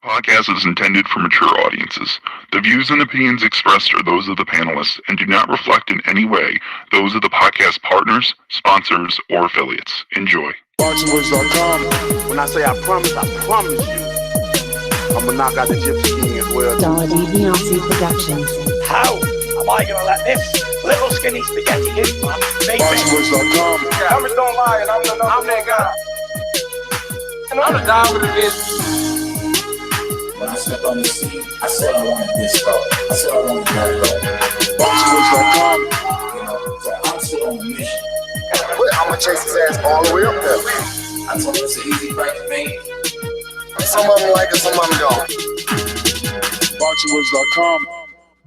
Podcast is intended for mature audiences. The views and opinions expressed are those of the panelists and do not reflect in any way those of the podcast partners, sponsors, or affiliates. Enjoy. ThaBoxingvoice.com. When I say I promise you, I'm gonna knock out the Gypsy King as well. Dollar DiBiase Productions. How am I gonna let this little skinny spaghetti hit my face? ThaBoxingvoice.com. Numbers don't lie, and I'm that guy. I'm the dog with the business. When I stepped on the scene, I said I wanted this road. I said I wanted that road. ThaBoxingvoice.com. You know, so I'm still on the mission. I'm gonna chase his ass all the way up there. I told him it's an easy fight to make. Some of them like it, some of them don't. ThaBoxingvoice.com.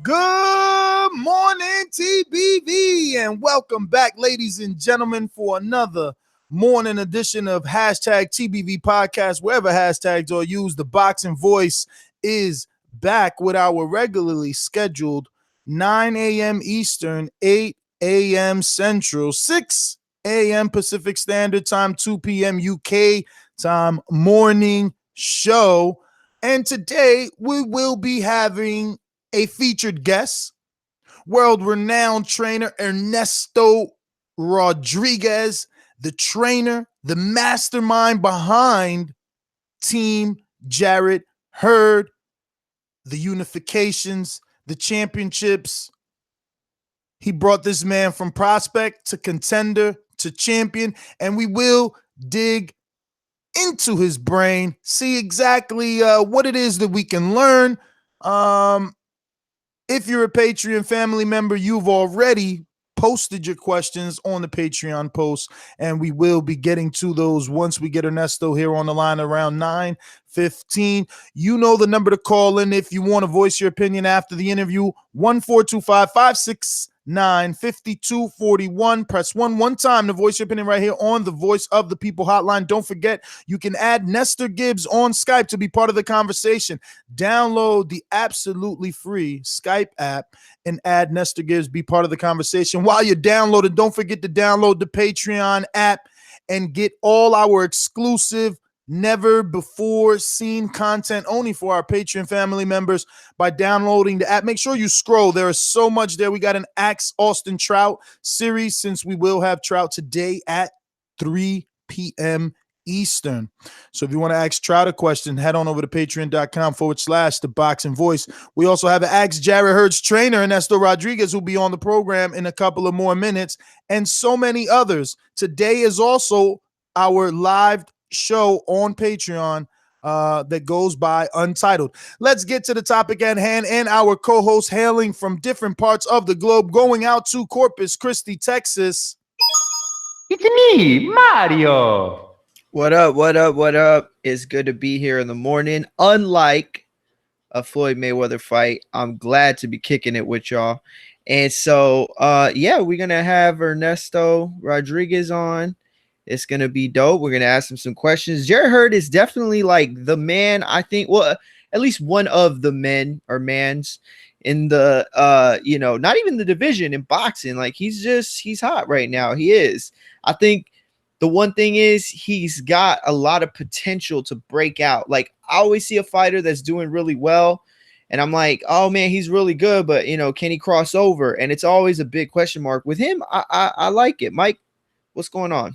Good morning, TBV, and welcome back, ladies and gentlemen, for another morning edition of hashtag TBV podcast. Wherever hashtags are used, the Boxing Voice is back with our regularly scheduled 9 a.m. Eastern, 8 a.m. Central, 6 a.m. Pacific Standard Time, 2 p.m. UK time morning show. And today we will be having a featured guest, world-renowned trainer Ernesto Rodriguez, the trainer, the mastermind behind Team Jarrett Hurd, the unifications, the championships. He brought this man from prospect to contender to champion, and we will dig into his brain, see exactly what it is that we can learn. If you're a Patreon family member, you've already posted your questions on the Patreon post, and we will be getting to those once we get Ernesto here on the line around 9:15. You know the number to call in if you want to voice your opinion after the interview, 1-425-569-5241. Press one time to voice your opinion right here on the Voice of the People hotline. Don't forget, you can add Nestor Gibbs on Skype to be part of the conversation. Download the absolutely free Skype app and add Nestor Gibbs, be part of the conversation. While you're downloading, don't forget to download the Patreon app and get all our exclusive, never before seen content only for our Patreon family members by downloading the app. Make sure you scroll. There is so much there. We got an Axe Austin Trout series, since we will have Trout today at 3 p.m. Eastern. So if you want to ask Trout a question, head on over to patreon.com/the Boxing Voice. We also have an Ask Jarrett Hurd's trainer, Ernesto Rodriguez, who'll be on the program in a couple of more minutes, and so many others. Today is also our live show on Patreon that goes by Untitled. Let's get to the topic at hand, and our co-host hailing from different parts of the globe, going out to Corpus Christi, Texas. It's me, Mario. What up? What up? What up? It's good to be here in the morning. Unlike a Floyd Mayweather fight, I'm glad to be kicking it with y'all. And so, yeah, we're going to have Ernesto Rodriguez on. It's going to be dope. We're going to ask him some questions. Jarrett Hurd is definitely like the man, I think, well, at least one of the men or mans in the, not even the division in boxing. Like he's hot right now. He is. I think the one thing is he's got a lot of potential to break out. Like I always see a fighter that's doing really well, and I'm like, oh man, he's really good, but can he cross over? And it's always a big question mark with him. I like it. Mike, what's going on?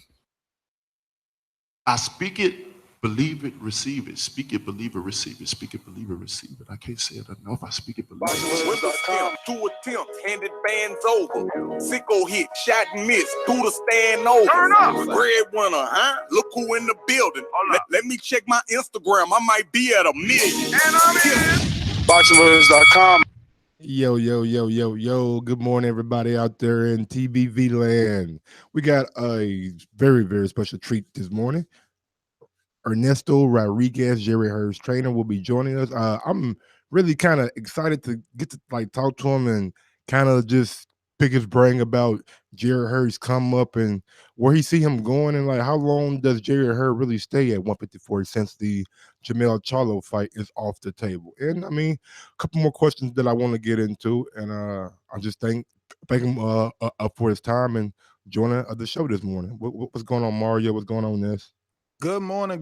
I speak it, believe it, receive it. Speak it, believe it, receive it. Speak it, believe it, receive it. I can't say it enough. I speak it, believe it. With a attempt, 2 attempts, handed bands over. Sicko hit, shot and miss, through the stand over. Turn up! Breadwinner, huh? Look who in the building. Let me check my Instagram. I might be at 1 million. And I'm in. ThaBoxingvoice.com. Yo. Good morning, everybody out there in TBV land. We got a very, very special treat this morning. Ernesto Rodriguez, Jarrett Hurd's trainer, will be joining us. I'm really kind of excited to get to talk to him and kind of just pick his brain about Jarrett Hurd's come up and where he see him going, and how long does Jarrett Hurd really stay at 154 since the Charlo fight is off the table. And I mean, a couple more questions that I want to get into, and I just thank him for his time and joining the show this morning. What's going on, Mario? What's going on, Ness? Good morning,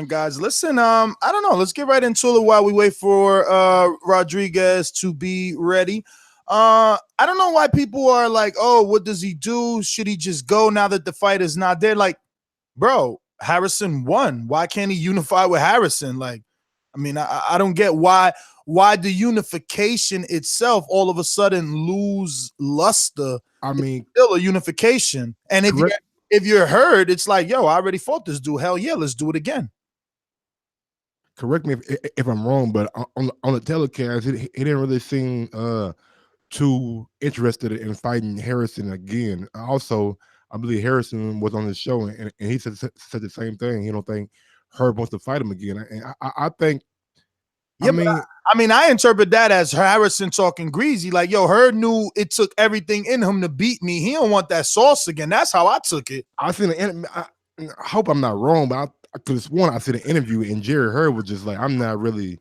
guys. Listen, I don't know. Let's get right into it while we wait for Rodriguez to be ready. I don't know why people are like, oh, what does he do? Should he just go now that the fight is not there? Like, bro, Harrison won. Why can't he unify with Harrison? Like, I mean, I don't get why the unification itself all of a sudden lose luster. I mean, it's still a unification. And if you're Hurd, it's like, yo, I already fought this dude. Hell yeah, let's do it again. correct me if I'm wrong, but on the telecast, he didn't really seem too interested in fighting Harrison again. Also, I believe Harrison was on the show and he said the same thing. He don't think Hurd wants to fight him again. And I think, yeah, I interpret that as Harrison talking greasy. Like, yo, Hurd knew it took everything in him to beat me. He don't want that sauce again. That's how I took it. I hope I'm not wrong, but I could have sworn I see the interview and Jarrett Hurd was just like, I'm not really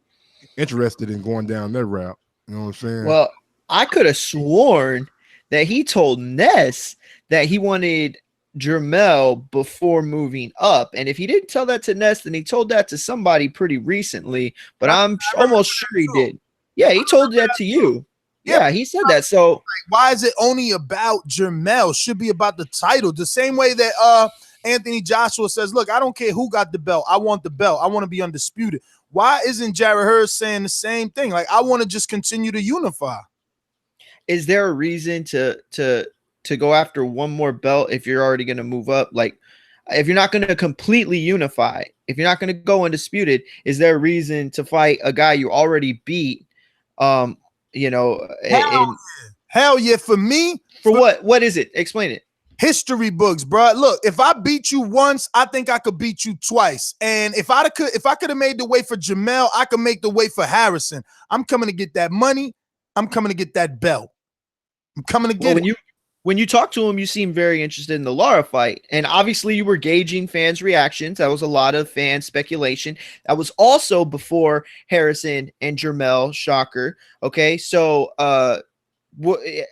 interested in going down that route. You know what I'm saying? Well, I could have sworn that he told Ness that he wanted Jermell before moving up. And if he didn't tell that to Ness, then he told that to somebody pretty recently, but I'm almost sure he did. Yeah, he told that to you. Yeah, he said that. So why is it only about Jermell? Should be about the title. The same way that Anthony Joshua says, look, I don't care who got the belt. I want the belt. I want to be undisputed. Why isn't Jarrett Hurd saying the same thing? Like, I want to just continue to unify. Is there a reason to go after one more belt if you're already going to move up? Like, if you're not going to completely unify, if you're not going to go undisputed, is there a reason to fight a guy you already beat? Hell yeah. For me, what is it? Explain it. History books, bro. Look, if I beat you once, I think I could beat you twice. And if I could have made the way for Jermell, I could make the way for Harrison. I'm coming to get that money. I'm coming to get that belt. I'm coming to get it. When you talk to him, you seem very interested in the Lara fight. And obviously you were gauging fans' reactions. That was a lot of fan speculation. That was also before Harrison and Jermell, shocker. Okay, so I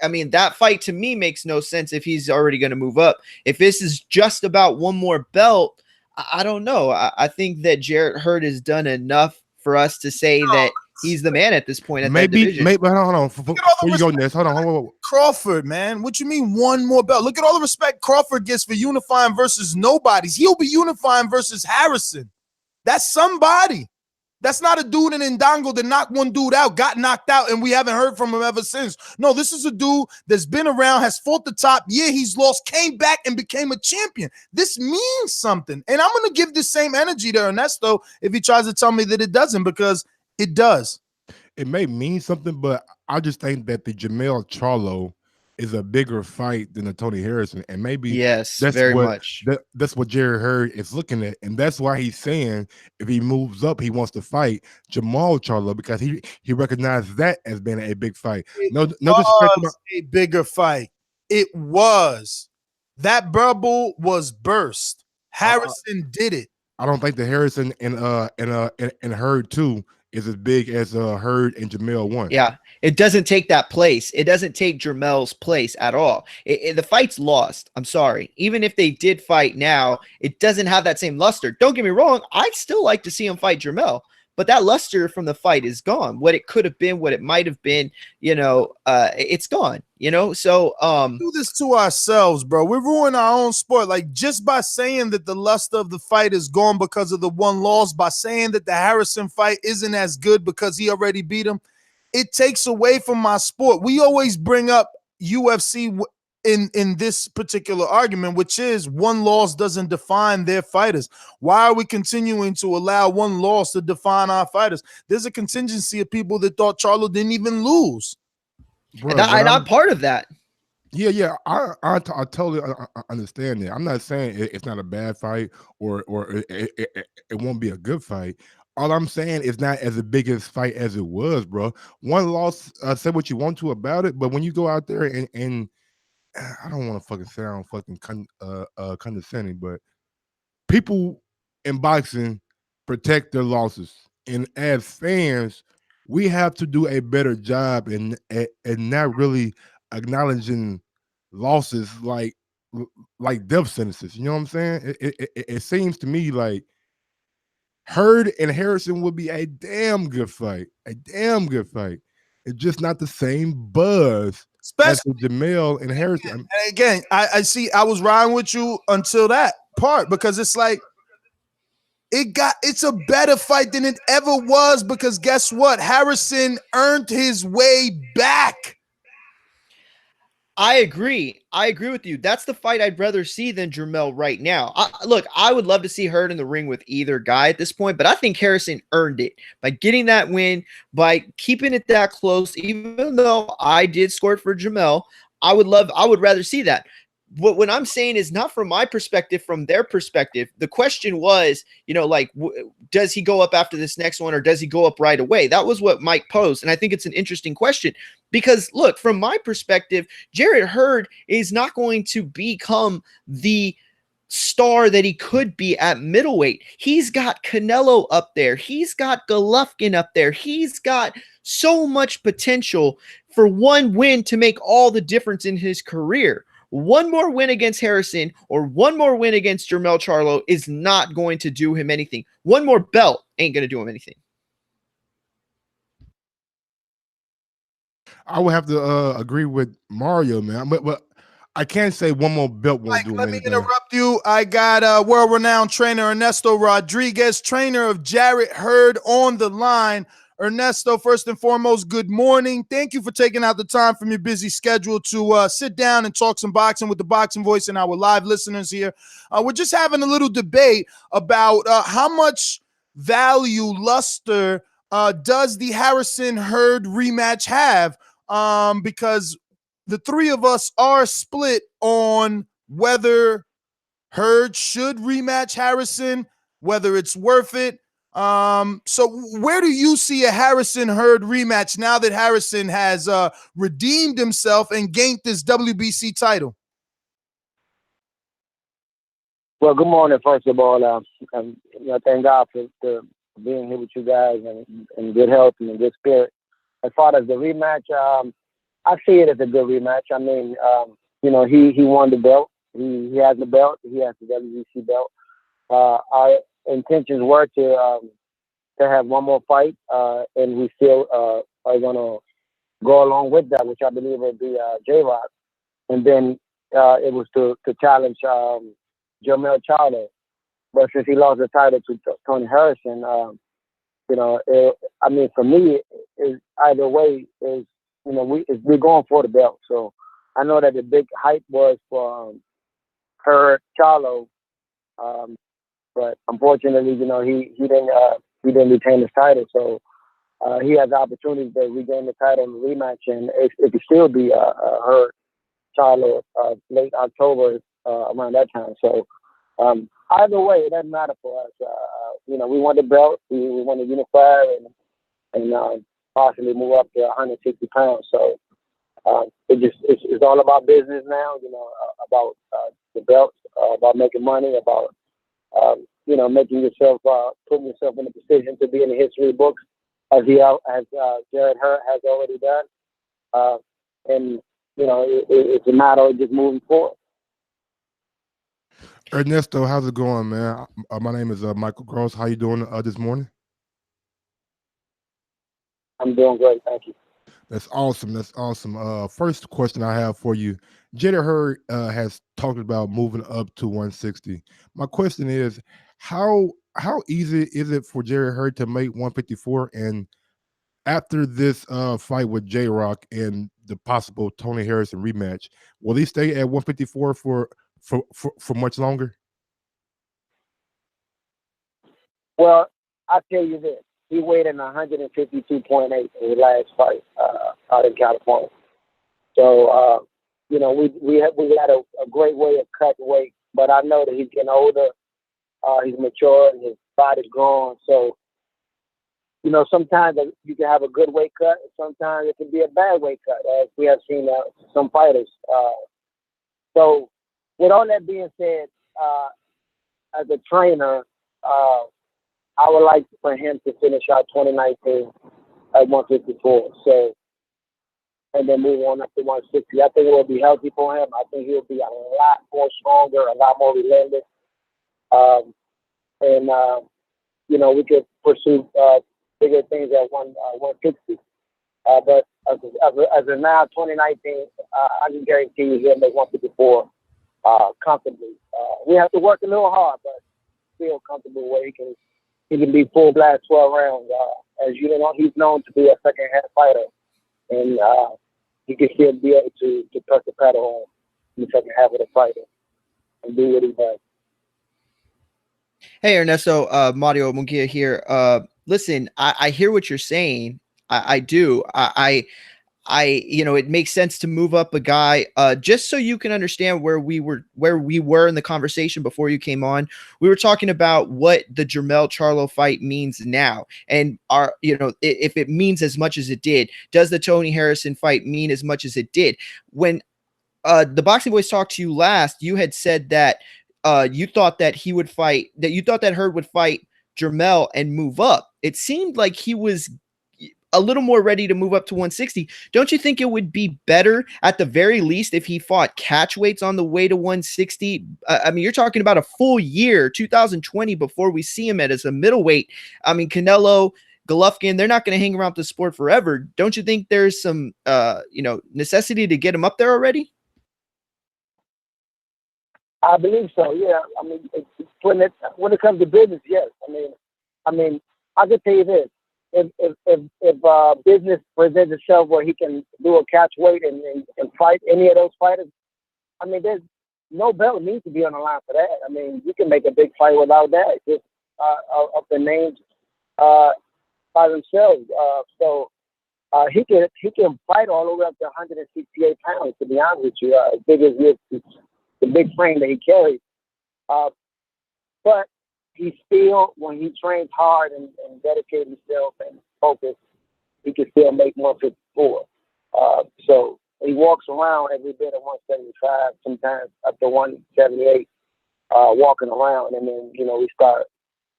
mean, that fight to me makes no sense if he's already going to move up. If this is just about one more belt, I don't know. I think that Jarrett Hurd has done enough for us to say that he's the man at this point. At maybe, that division. hold on. Before you go next, hold on. Crawford, man. What you mean one more belt? Look at all the respect Crawford gets for unifying versus nobodies. He'll be unifying versus Harrison. That's somebody. That's not a dude in Ndongo that knocked one dude out, got knocked out, and we haven't heard from him ever since. No, this is a dude that's been around, has fought the top. Yeah, he's lost, came back, and became a champion. This means something. And I'm going to give the same energy to Ernesto if he tries to tell me that it doesn't, because it does. It may mean something, but I just think that the Jermell Charlo is a bigger fight than the Tony Harrison, and maybe that's what Jarrett Hurd is looking at, and that's why he's saying if he moves up, he wants to fight Jamal Charlo because he recognizes that as being a big fight. No disrespect to a bigger fight. It was. That bubble was burst. Harrison did it. I don't think the Harrison and Hurd too is as big as Hurd and Jermell won. Yeah, it doesn't take that place. It doesn't take Jermell's place at all. The fight's lost. I'm sorry. Even if they did fight now, it doesn't have that same luster. Don't get me wrong. I'd still like to see him fight Jermell, but that luster from the fight is gone. What it could have been, what it might have been, it's gone. So do this to ourselves, bro. We're ruining our own sport. Like, just by saying that the luster of the fight is gone because of the one loss, by saying that the Harrison fight isn't as good because he already beat him, it takes away from my sport. We always bring up UFC in this particular argument, which is one loss doesn't define their fighters. Why are we continuing to allow one loss to define our fighters? There's a contingency of people that thought Charlo didn't even lose. Bro, and I'm part of that. Yeah, I totally understand that. I'm not saying it's not a bad fight or it won't be a good fight. All I'm saying is not as the biggest fight as it was, bro. One loss, say what you want to about it, but when you go out there and I don't want to fucking sound fucking condescending, but people in boxing protect their losses, and as fans, we have to do a better job in not really acknowledging losses. Like, like death sentences. You know what I'm saying? It seems to me like Hurd and Harrison would be a damn good fight. A damn good fight. It's just not the same buzz as Especially the Jamel and Harrison. and again, I see. I was riding with you until that part because it's like it's a better fight than it ever was because guess what? Harrison earned his way back. I agree. I agree with you. That's the fight I'd rather see than Jermell right now. Look, I would love to see Hurd in the ring with either guy at this point, but I think Harrison earned it by getting that win, by keeping it that close. Even though I did score it for Jermell, I would rather see that. What I'm saying is not from my perspective, from their perspective. The question was, like, does he go up after this next one or does he go up right away? That was what Mike posed. And I think it's an interesting question because, look, from my perspective, Jarrett Hurd is not going to become the star that he could be at middleweight. He's got Canelo up there. He's got Golovkin up there. He's got so much potential for one win to make all the difference in his career. One more win against Harrison or one more win against Jermell Charlo is not going to do him anything. One more belt ain't going to do him anything. I would have to agree with Mario, man. But I can't say one more belt won't do him Let me anything. interrupt you. I got world-renowned trainer Ernesto Rodriguez, trainer of Jarrett Hurd, on the line. Ernesto, first and foremost, good morning. Thank you for taking out the time from your busy schedule to sit down and talk some boxing with the Boxing Voice and our live listeners here. We're just having a little debate about how much value, luster, does the Harrison Hurd rematch have? Because the three of us are split on whether Hurd should rematch Harrison, whether it's worth it. So where do you see a Harrison Hurd rematch now that Harrison has redeemed himself and gained this WBC title? Well, good morning, first of all. Thank God for being here with you guys and in good health and in good spirit. As far as the rematch, I see it as a good rematch. I mean, he won the belt. He has the belt. He has the WBC belt. Our intentions were to have one more fight, and we still are going to go along with that, which I believe will be J-Rock. And then it was to challenge Jermell Charlo. But since he lost the title to Tony Harrison, for me, either way is, we're going for the belt. So I know that the big hype was for Hurd Charlo, but unfortunately, he didn't retain his title. So he has the opportunity to regain the title in the rematch, and it could still be Hurd Charlo late October around that time. So either way, it doesn't matter for us. We want the belt. We want to unify and possibly move up to 160 pounds. So it's all about business now. About the belt, about making money, about making yourself, putting yourself in a position to be in the history books, as Jarrett Hurd has already done. It's a matter of just moving forward. Ernesto, how's it going, man? My name is Michael Gross. How you doing this morning? I'm doing great, thank you. That's awesome. That's awesome. First question I have for you: Jarrett Hurd has talked about moving up to 160. My question is, how easy is it for Jarrett Hurd to make 154? And after this fight with J-Rock and the possible Tony Harrison rematch, will he stay at 154 for much longer? Well, I'll tell you this. He weighed in 152.8 in his last fight out in California. So, we had a great way of cutting weight, but I know that he's getting older. He's mature and his body's growing. So, sometimes you can have a good weight cut, and sometimes it can be a bad weight cut, as we have seen some fighters. So, with all that being said, as a trainer, I would like for him to finish out 2019 at 154. So and then move on up to 160. I think it will be healthy for him. I think he'll be a lot more stronger, a lot more relentless. You know, we could pursue bigger things at 160. But as of now, 2019, I can guarantee you he'll make 154 comfortably. We have to work a little hard, but feel comfortable where he can be full blast 12 rounds. As you know, he's known to be a second half fighter, and he can still be able to press the pedal on in the second half of the fight and do what he does. Hey, Ernesto, Mario Munguia here. Listen, I hear what you're saying. I do. You know, it makes sense to move up a guy. Just so you can understand where we were in the conversation before you came on. We were talking about what the Jermell Charlo fight means now, and if it means as much as it did. Does the Tony Harrison fight mean as much as it did? When the Boxing Voice talked to you last, you had said that you thought that he would fight, that you thought that Hurd would fight Jermell and move up. It seemed like he was a little more ready to move up to 160. Don't you think it would be better at the very least if he fought catch weights on the way to 160? I mean, you're talking about a full year, 2020, before we see him as a middleweight. I mean, Canelo, Golovkin, they're not going to hang around the sport forever. Don't you think there's some, necessity to get him up there already? I believe so. Yeah. I mean, when it comes to business, yes. I mean, I can tell you this: if business presents itself where he can do a catch weight and fight any of those fighters, I mean, there's no belt needs to be on the line for that. I mean, you can make a big fight without that. Just of the names by themselves. So he can fight all the way up to 168 pounds. To be honest with you, as big as the big frame that he carries. But he still, when he trains hard and dedicates himself and focus, he can still make 154. So he walks around every bit of 175, sometimes up to 178, walking around, and then we start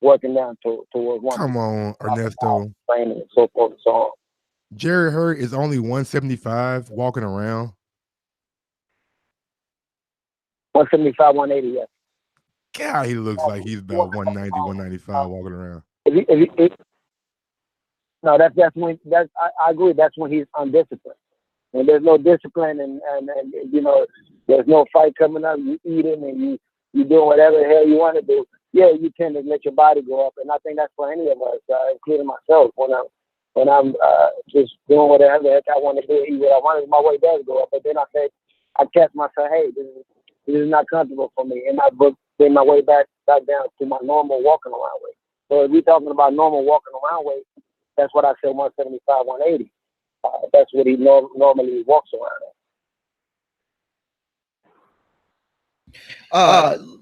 working down towards 1. Come on, Ernesto. Training and so forth and so on. Jarrett Hurd is only 175 walking around. 175, 180, yes. God, he looks like he's about 190, 195 walking around. No, I agree. That's when he's undisciplined. When there's no discipline and there's no fight coming up, you eating and you doing whatever the hell you want to do. Yeah, you tend to let your body go up, and I think that's for any of us, including myself. When I'm just doing whatever the heck I want to do, eat what I want, my weight does go up. But then I catch myself, hey, this is not comfortable for me, and I bring my way back down to my normal walking around weight. So if we're talking about normal walking around weight, that's what I said, 175, 180. That's what he normally walks around.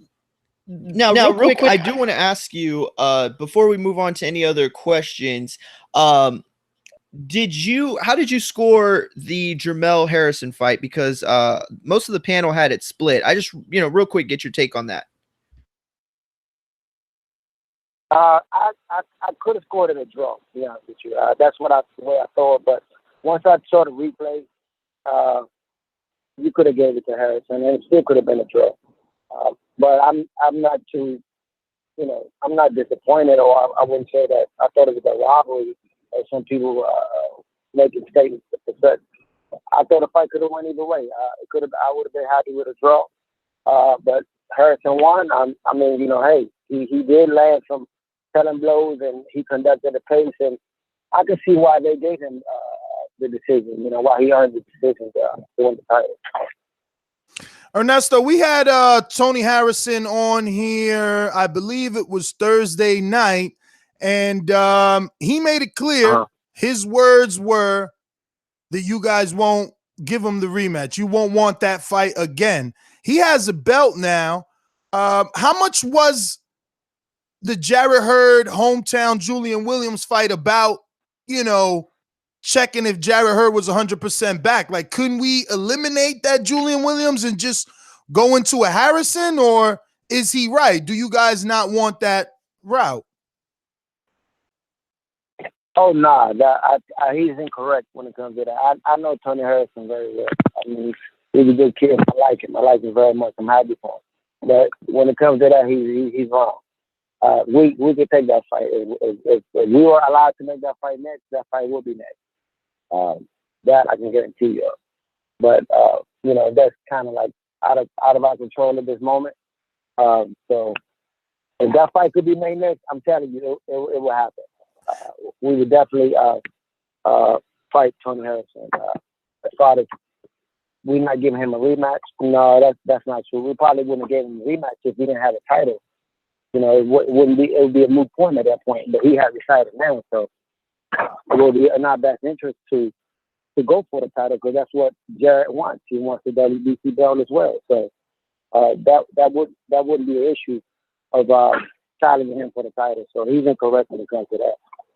Now, real quick, I do want to ask you, before we move on to any other questions, how did you score the Jermell Harrison fight? Because most of the panel had it split. I just, real quick, get your take on that. I could have scored in a draw, to be honest with you. That's the way I thought. But once I saw the replay, you could have gave it to Harrison, and it still could have been a draw. But I'm not too, I'm not disappointed, or I wouldn't say that I thought it was a robbery, as some people making statements. I thought the fight could have went either way. I would have been happy with a draw. But Harrison won. Hey, he did land some telling blows, and he conducted the pace, and I can see why they gave him the decision. Why he earned the decision to win the title. Ernesto, we had Tony Harrison on here, I believe it was Thursday night, and he made it clear his words were that you guys won't give him the rematch. You won't want that fight again. He has a belt now. How much was the Jarrett Hurd hometown Julian Williams fight about, checking if Jarrett Hurd was 100% back? Like, couldn't we eliminate that Julian Williams and just go into a Harrison, or is he right? Do you guys not want that route? Oh nah, he's incorrect when it comes to that. I know Tony Harrison very well. I mean, he's a good kid. I like him. I like him very much. I'm happy for him. But when it comes to that, he's wrong. We could take that fight. If we were allowed to make that fight next, that fight will be next. That I can guarantee you. But you know, that's kind of like out of our control at this moment. So if that fight could be made next, I'm telling you, it will happen. We would definitely fight Tony Harrison. As far as we not giving him a rematch, no, that's not true. We probably wouldn't have given him a rematch if we didn't have a title. You know, it would be a moot point at that point. But he has the title now, so it will be in our best interest to go for the title because that's what Jarrett wants. He wants the WBC belt as well. So that wouldn't be an issue of challenging him for the title. So he's incorrect when it comes to that.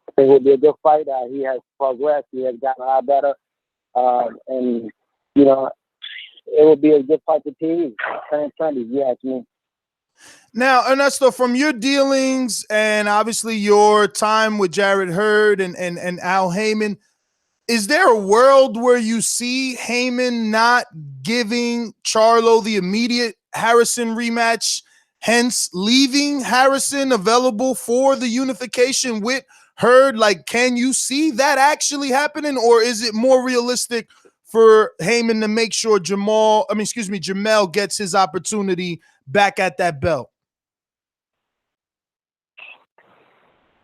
I think it would be a good fight. He has progressed. He has gotten a lot better. And, you know, it would be a good fight for TV. Sunday, you ask me. Now, Ernesto, from your dealings and obviously your time with Jarrett Hurd and Al Heyman, is there a world where you see Heyman not giving Charlo the immediate Harrison rematch, hence leaving Harrison available for the unification with Hurd? Like, can you see that actually happening, or is it more realistic for Heyman to make sure Jamel gets his opportunity back at that belt?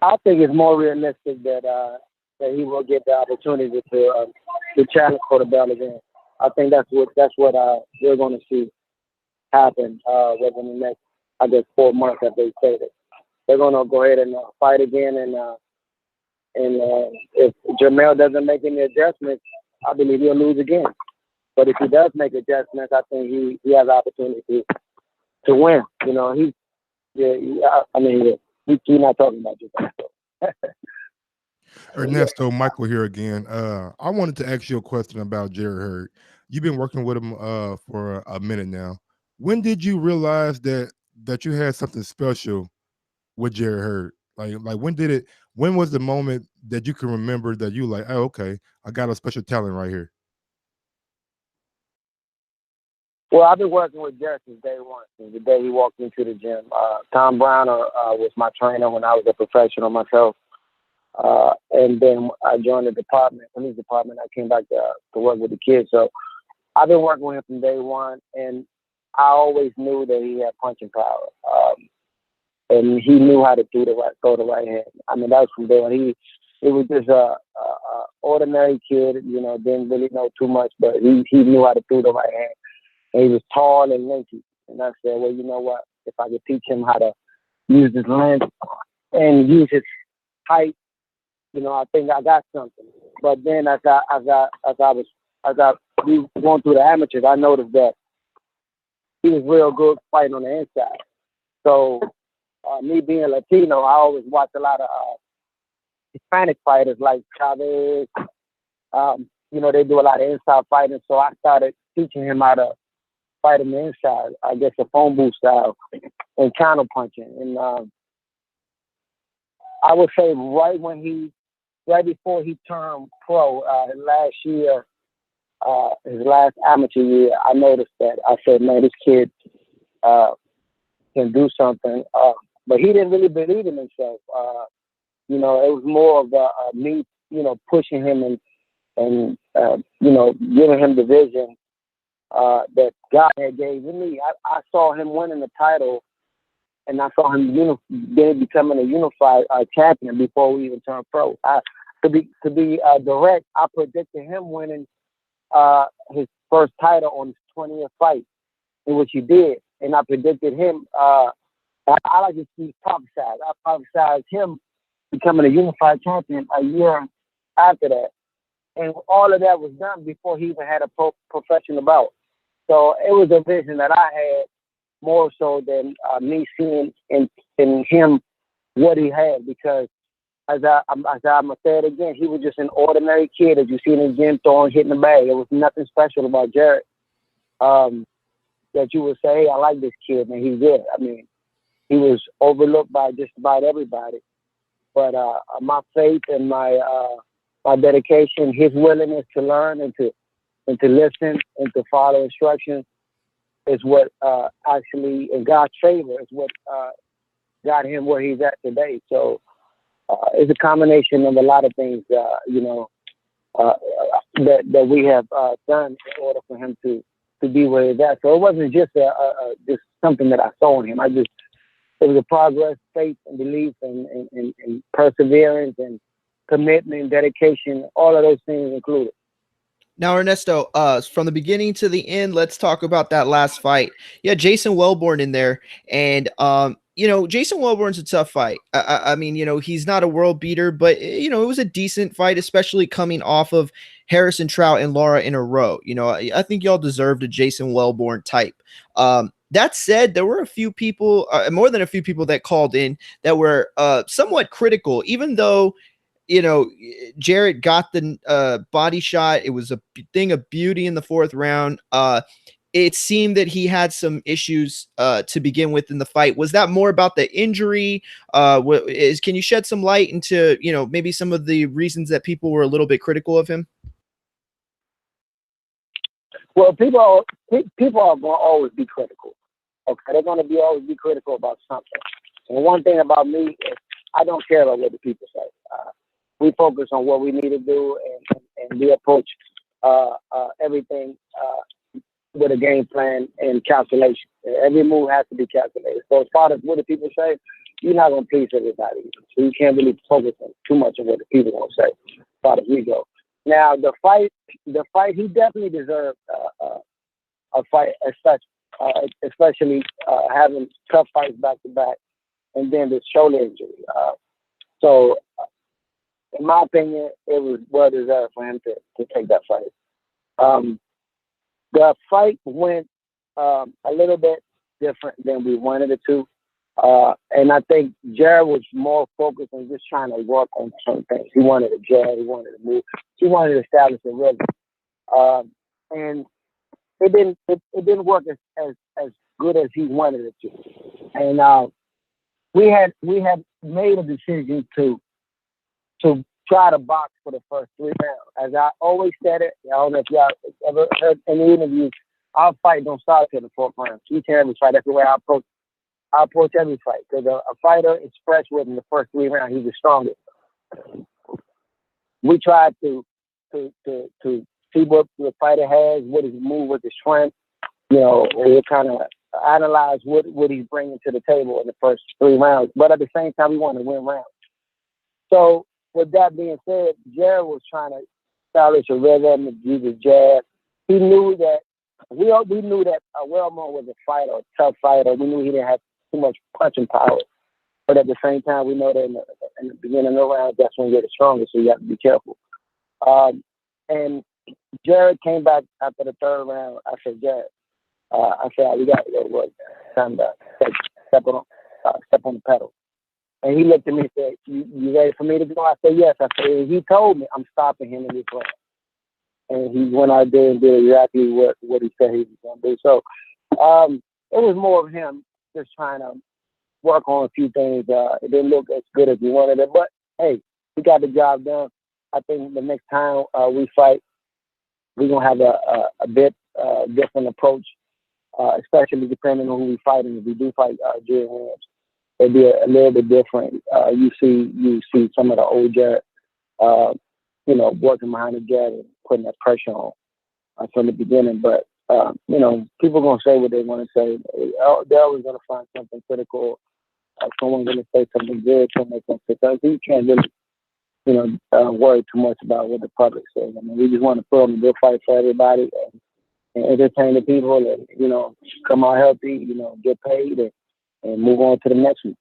I think it's more realistic that he will get the opportunity to challenge for the belt again. I think that's what we're going to see happen within the next, I guess, 4 months that they stated. They're going to go ahead and fight again, and if Jamel doesn't make any adjustments, I believe he'll lose again. But if he does make adjustments, I think he has the opportunity to win. You know, he's not talking about Jamel. Ernesto, Michael here again. I wanted to ask you a question about Jarrett Hurd. You've been working with him for a minute now. When did you realize that you had something special with Jarrett Hurd? Like when was the moment that you can remember that you like, oh, okay, I got a special talent right here? Well, I've been working with Jarrett since day one, since the day he walked into the gym. Tom Browner was my trainer when I was a professional myself. And then I joined the police department. I came back to work with the kids. So I've been working with him from day one, and I always knew that he had punching power. And he knew how to throw the right hand. I mean, that was from day one. He was just a ordinary kid, you know, didn't really know too much, but he knew how to throw the right hand. And he was tall and lanky. And I said, well, you know what? If I could teach him how to use his length and use his height, you know, I think I got something. But then as we going through the amateurs, I noticed that he was real good fighting on the inside. So me being Latino, I always watch a lot of Hispanic fighters like Chavez. You know, they do a lot of inside fighting. So I started teaching him how to fight on the inside, I guess a phone booth style, and counter punching. And I would say right before he turned pro, last year, his last amateur year, I noticed that. I said, man, this kid can do something. But he didn't really believe in himself. You know, it was more of me, you know, pushing him and you know, giving him the vision that God had gave me. I saw him winning the title, and I saw him becoming a unified champion before we even turned pro. To be direct, I predicted him winning his first title on his 20th fight, in which he did. And I predicted him, I like to see prophesied. I prophesied him becoming a unified champion a year after that. And all of that was done before he even had a professional bout. So it was a vision that I had more so than me seeing in him what he had, because as I'm gonna say it again, he was just an ordinary kid that you see in the gym throwing, hitting the bag. There was nothing special about Jarrett that you would say, hey, I like this kid, and he's good. I mean, he was overlooked by just about everybody. But my faith and my dedication, his willingness to learn and to listen and to follow instructions is what actually, in God's favor, is what got him where he's at today. So it's a combination of a lot of things, that we have done in order for him to be where he's at. So it wasn't just just something that I saw in him. It was a progress, faith, and belief, and perseverance, and commitment, dedication, all of those things included. Now, Ernesto, from the beginning to the end, let's talk about that last fight. Yeah, Jason Wellborn in there, and Jason Wellborn's a tough fight. I mean, he's not a world beater, but it was a decent fight, especially coming off of Harrison Trout and Lara in a row. I think y'all deserved a Jason Wellborn type. That said, there were a few people, more than a few people, that called in that were somewhat critical, even though Jarrett got the body shot. It was a thing of beauty in the fourth round. It seemed that he had some issues to begin with in the fight. Was that more about the injury? Can you shed some light into, maybe some of the reasons that people were a little bit critical of him? Well, people are going to always be critical. Okay, they're going to always be critical about something. And one thing about me is I don't care about what the people say. We focus on what we need to do, and we approach everything with a game plan and calculation. Every move has to be calculated. So as far as what the people say, you're not going to please everybody. So you can't really focus on too much of what the people going to say as far as we go. Now, the fight, he definitely deserved a fight as such, especially having tough fights back to back, and then the shoulder injury. So, in my opinion, it was well deserved for him to take that fight. The fight went a little bit different than we wanted it to. And I think Jarrett was more focused on just trying to work on certain things. He wanted to jab, he wanted to move, he wanted to establish a rhythm. And it didn't work as good as he wanted it to. And we had made a decision to try to box for the first 3 rounds. As I always said it, I don't know if y'all ever heard in the interviews, our fight don't start till the 4th round. Each and every fight, that's the way I approach every fight. Because a fighter is fresh within the first 3 rounds, he's the strongest. We tried to see what the fighter has, what his move, what his strength. We kind of analyze what he's bringing to the table in the first 3 rounds. But at the same time, we want to win rounds. So, with that being said, Jarrett was trying to establish a rhythm and use his jab. He knew that we knew that Wellborn was a fighter, a tough fighter. We knew he didn't have too much punching power. But at the same time, we know that in the beginning of the round, that's when you're the strongest, so you have to be careful. And Jarrett came back after the 3rd round. I said, Jarrett, we got to go to work. Time to step on the pedal. And he looked at me and said, you ready for me to go? I said, yes. I said, he told me I'm stopping him in this round. And he went out there and did exactly what he said he was going to do. So it was more of him just trying to work on a few things. It didn't look as good as he wanted it. But, hey, he got the job done. I think the next time we fight, we're going to have a bit different approach, especially depending on who we fight. And if we do fight Jarrett Hurd, it'll be a little bit different. You see some of the old Jarrett, working behind the jab and putting that pressure on from the beginning. But, people are going to say what they want to say. They're always going to find something critical. Someone's going to say something good, someone's going to say something. You can't really, worry too much about what the public says. I mean, we just want to put on a good fight for everybody and entertain the people and, come out healthy, get paid and move on to the next one.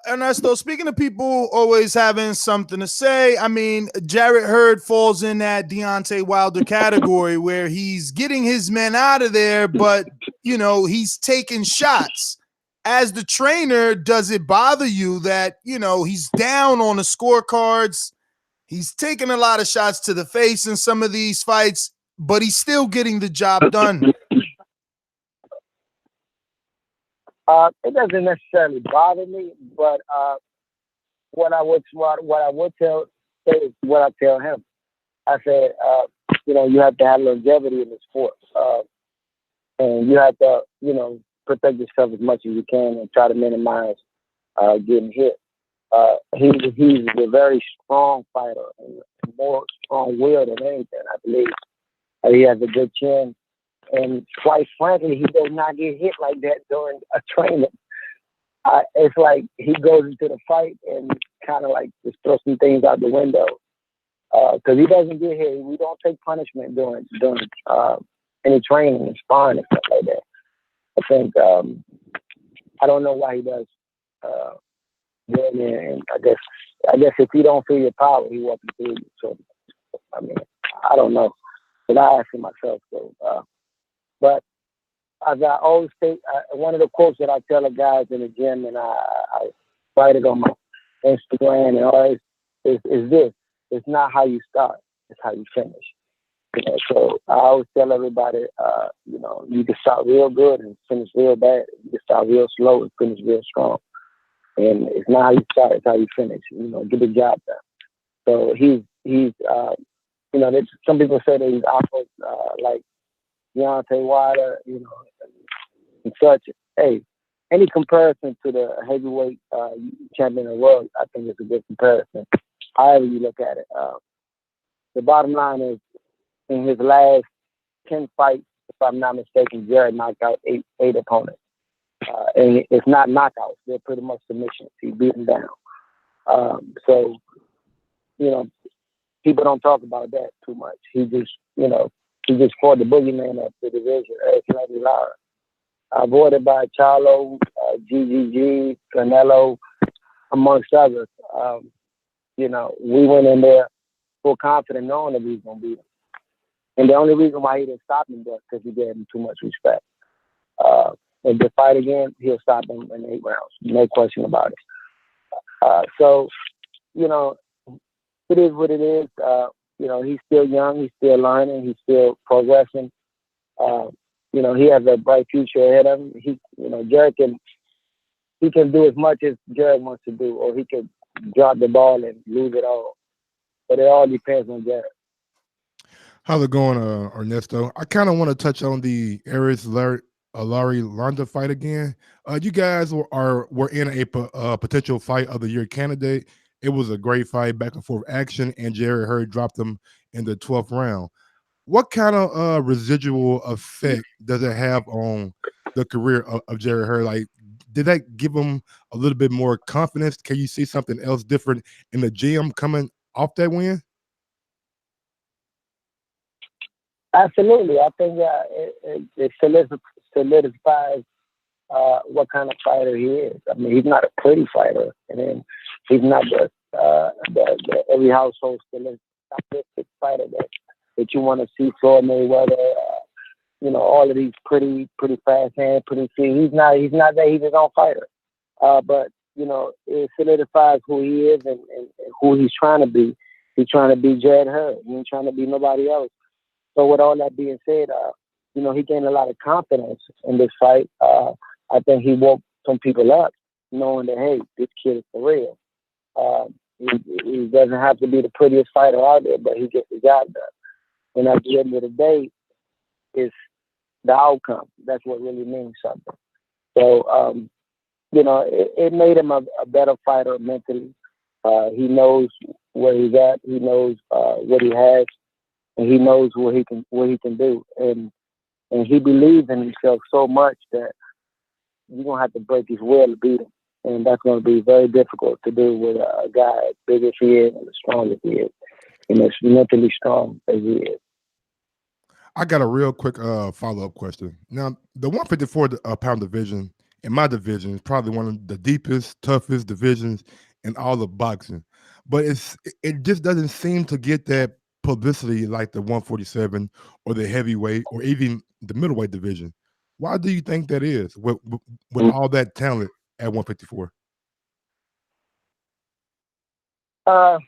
Ernesto, speaking of people always having something to say, I mean, Jarrett Hurd falls in that Deontay Wilder category where he's getting his men out of there, but, he's taking shots. As the trainer, does it bother you that, he's down on the scorecards? He's taking a lot of shots to the face in some of these fights, but he's still getting the job done. It doesn't necessarily bother me, but what I would tell say is what I tell him. I said, you have to have longevity in the sport, and you have to, protect yourself as much as you can and try to minimize getting hit. He's a very strong fighter and more strong-willed than anything, I believe. He has a good chin, and quite frankly, he does not get hit like that during a training. It's like he goes into the fight and kind of like just throws some things out the window because he doesn't get hit. We don't take punishment during any training and sparring and stuff like that. I think I don't know why he does. And I guess if you don't feel your power, he won't feel you. So I mean, I don't know, but I ask him myself. So, but as I always say, one of the quotes that I tell the guys in the gym, and I write it on my Instagram and all, is this: it's not how you start, it's how you finish. So I always tell everybody, you can start real good and finish real bad. You can start real slow and finish real strong. And it's not how you start, it's how you finish. Get the job done. So he's some people say that he's opposite, like Deontay Wilder, and such. Hey, any comparison to the heavyweight champion of the world, I think it's a good comparison. However you look at it. The bottom line is, in his last 10 fights, if I'm not mistaken, Jarrett knocked out eight opponents. And it's not knockouts. They're pretty much submissions. He beat them down. So, people don't talk about that too much. He just fought the boogeyman of the division, Ernesto Rodriguez. Avoided by Charlo, GGG, Canelo, amongst others. We went in there full confident knowing that we was going to beat him. And the only reason why he didn't stop him was because he gave him too much respect. If they fight again, he'll stop him in 8 rounds. No question about it. So, it is what it is. He's still young. He's still learning. He's still progressing. He has a bright future ahead of him. Jarrett can do as much as Jarrett wants to do, or he could drop the ball and lose it all. But it all depends on Jarrett. How's it going, Ernesto? I kind of want to touch on the Larry Londa fight again. You guys were in a potential fight of the year candidate. It was a great fight, back and forth action, and Jarrett Hurd dropped him in the 12th round. What kind of residual effect does it have on the career of Jarrett Hurd? Like, did that give him a little bit more confidence? Can you see something else different in the gym coming off that win? Absolutely. I think it solidifies what kind of fighter he is. I mean, he's not a pretty fighter, and then he's not the every household stylistic fighter that you want to see. Floyd Mayweather, all of these pretty fast hands, pretty feet. He's not that. He's his own fighter. But it solidifies who he is and who he's trying to be. He's trying to be Jarrett Hurd. He ain't trying to be nobody else. So with all that being said, he gained a lot of confidence in this fight. I think he woke some people up, knowing that, hey, this kid is for real. He doesn't have to be the prettiest fighter out there, but he gets the job done. And at the end of the day, it's the outcome. That's what really means something. So, it made him a better fighter mentally. He knows where he's at. He knows what he has. And he knows what he can do, and he believes in himself so much that you're gonna have to break his will to beat him, and that's gonna be very difficult to do with a guy as big as he is and as strong as he is, and as mentally strong as he is. I got a real quick follow-up question. Now, the 154 pound division in my division is probably one of the deepest, toughest divisions in all of boxing, but it just doesn't seem to get that publicity like the 147 or the heavyweight or even the middleweight division. Why do you think that is with all that talent at 154? I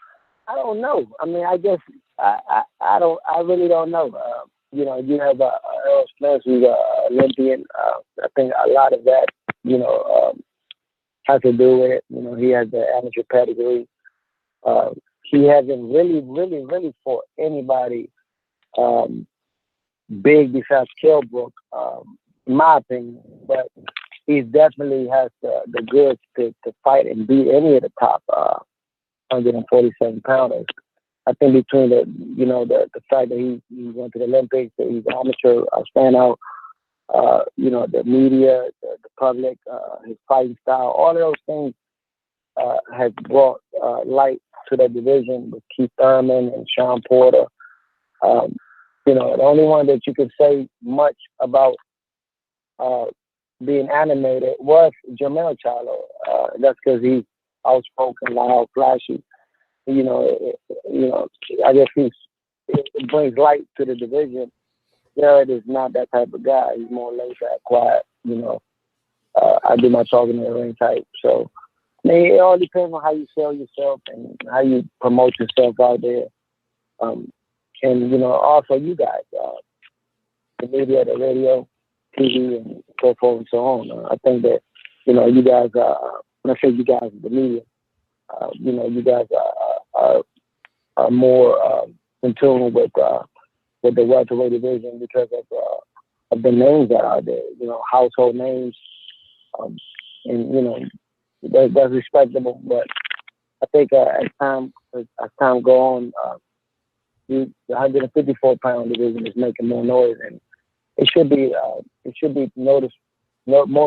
don't know. I mean, I guess I really don't know. You have Earl Spence, who's an Olympian. I think a lot of that has to do with it. He has the amateur pedigree. He hasn't really fought anybody big besides Kilbrook, in my opinion. But he definitely has the goods to fight and beat any of the top 147 pounders. I think between the fact that he went to the Olympics, that he's amateur standout, the media, the public, his fighting style, all of those things has brought light to the division with Keith Thurman and Sean Porter. The only one that you could say much about being animated was Jermell Charlo. That's because he's outspoken, loud, flashy. I guess it brings light to the division. Jarrett is not that type of guy. He's more laid back, quiet. I do my talking in the ring type. So, it all depends on how you sell yourself and how you promote yourself out there. And also you guys, the media, the radio, TV, and so forth and so on. I think that you guys when I say you guys, the media, you guys are more in tune with the welterweight division because of the names that are there. Household names, and that's respectable. But I think as time go on, the 154-pound division is making more noise, and it should be more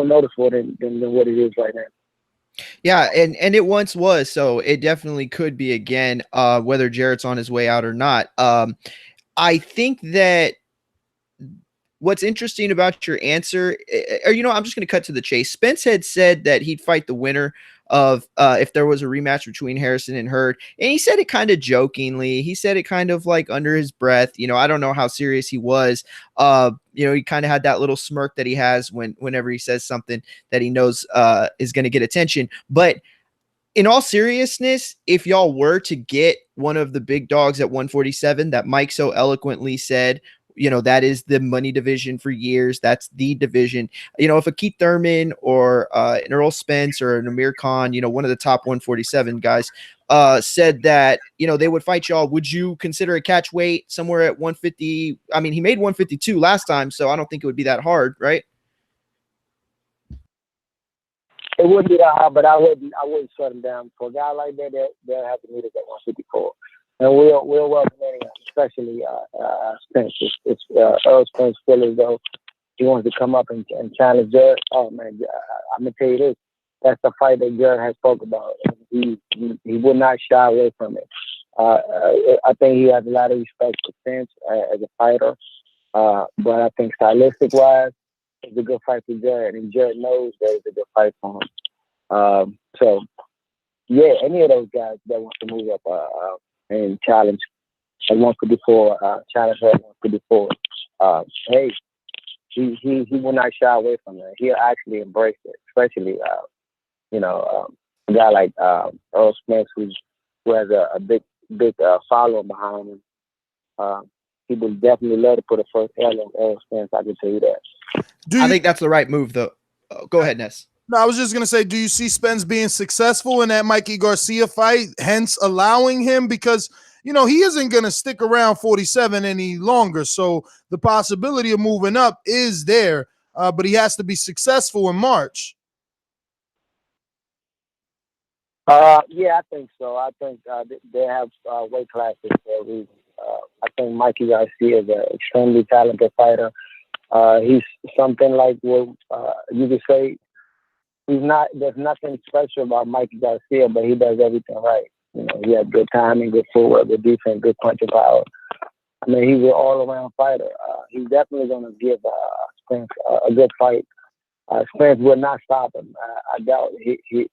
noticeable than what it is right now. Yeah, and it once was, so it definitely could be again, whether Jarrett's on his way out or not. I think that what's interesting about your answer, or I'm just going to cut to the chase. Spence had said that he'd fight the winner of if there was a rematch between Harrison and Hurd, and he said it kind of jokingly. He said it kind of like under his breath. I don't know how serious he was. He kind of had that little smirk that he has whenever he says something that he knows is going to get attention. But in all seriousness, if y'all were to get one of the big dogs at 147 that Mike so eloquently said, that is the money division for years. That's the division. If a Keith Thurman or an Earl Spence or an Amir Khan, one of the top 147 guys, said that, they would fight y'all, would you consider a catch weight somewhere at 150? I mean, he made 152 last time, so I don't think it would be that hard, right? It wouldn't be that hard, but I wouldn't shut him down. For a guy like that, they'll have to meet us at 154. And we'll welcome anyone, especially Spence. It's Earl Spence feel as though he wants to come up and challenge Jarrett. Oh man, I'm gonna tell you this. That's the fight that Jarrett has spoke about. He will not shy away from it. I think he has a lot of respect for Spence as a fighter. But I think stylistic wise, it's a good fight for Jarrett, and Jarrett knows that it's a good fight for him. So yeah, any of those guys that want to move up and challenge at 154, challenge her at 154. Hey, he will not shy away from it. He'll actually embrace it, especially a guy like Earl Smith, who has a big following behind him. He would definitely love to put a first L on Earl Spence. I can tell you that. I think that's the right move, though. Go ahead, Ness. No, I was just going to say, do you see Spence being successful in that Mikey Garcia fight, hence allowing him? Because, he isn't going to stick around 47 any longer. So the possibility of moving up is there, but he has to be successful in March. Yeah, I think so. I think they have weight classes for a reason. I think Mikey Garcia is an extremely talented fighter. He's something like what you could say. There's nothing special about Mikey Garcia, but he does everything right. He has good timing, good footwork, good defense, good punching power. I mean, he's an all-around fighter. He's definitely going to give Spence a good fight. Spence will not stop him. I doubt he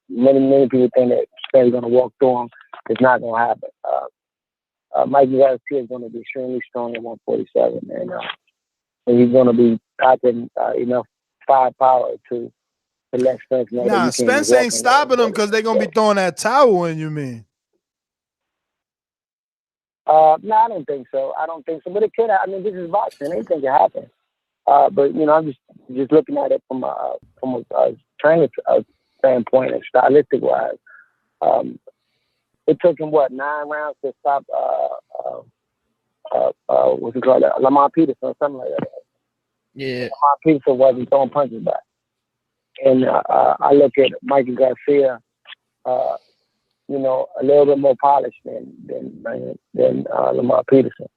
many people think that Spence is going to walk through him. It's not going to happen. Mikey Garcia is going to be extremely strong at 147, and he's going to be packing enough firepower to let Spence know. Nah, Spence ain't stopping them because they're going to be throwing that towel in, you mean? No, I don't think so. But it could. I mean, this is boxing. Anything can happen. But I'm just looking at it from a training standpoint and stylistic wise. It took him 9 rounds to stop what's it called, Lamar Peterson or something like that. Yeah, Lamar Peterson wasn't throwing punches back, and I look at Mikey Garcia, a little bit more polished than Lamar Peterson.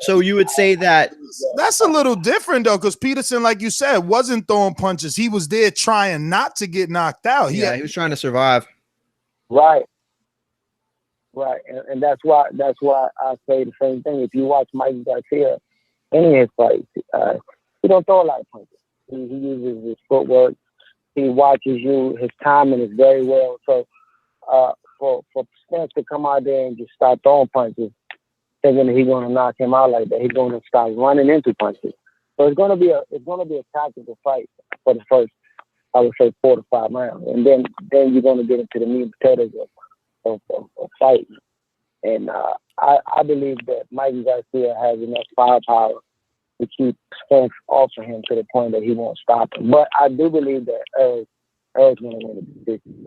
So you would say that that's a little different though, because Peterson, like you said, wasn't throwing punches. He was there trying not to get knocked out. He was trying to survive. Right. And that's why I say the same thing. If you watch Mikey Garcia, any of his fights, he don't throw a lot of punches. He uses his footwork. He watches you. His timing is very well. So for Spence to come out there and just start throwing punches, thinking that he's going to knock him out like that, he's going to start running into punches. So it's going to be a tactical fight for the first, I would say, 4 to 5 rounds, and then you're going to get into the meat and potatoes of fighting. And I believe that Mikey Garcia has enough firepower to keep Spence off of him to the point that he won't stop him. But I do believe that Earl's going to win the decision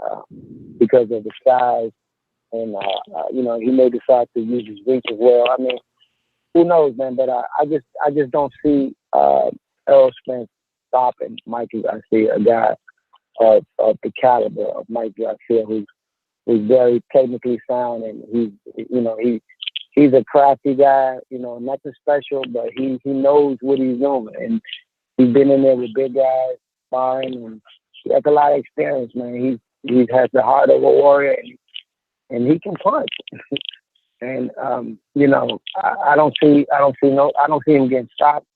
because of the size, and he may decide to use his reach as well. I mean, who knows, man? But I just don't see Errol Spence stopping Mikey Garcia, a guy of the caliber of Mikey Garcia, who's very technically sound, and he's a crafty guy, nothing special, but he knows what he's doing, and he's been in there with big guys sparring, and he has a lot of experience, man. He has the heart of a warrior, and he can punch. And I don't see him getting stopped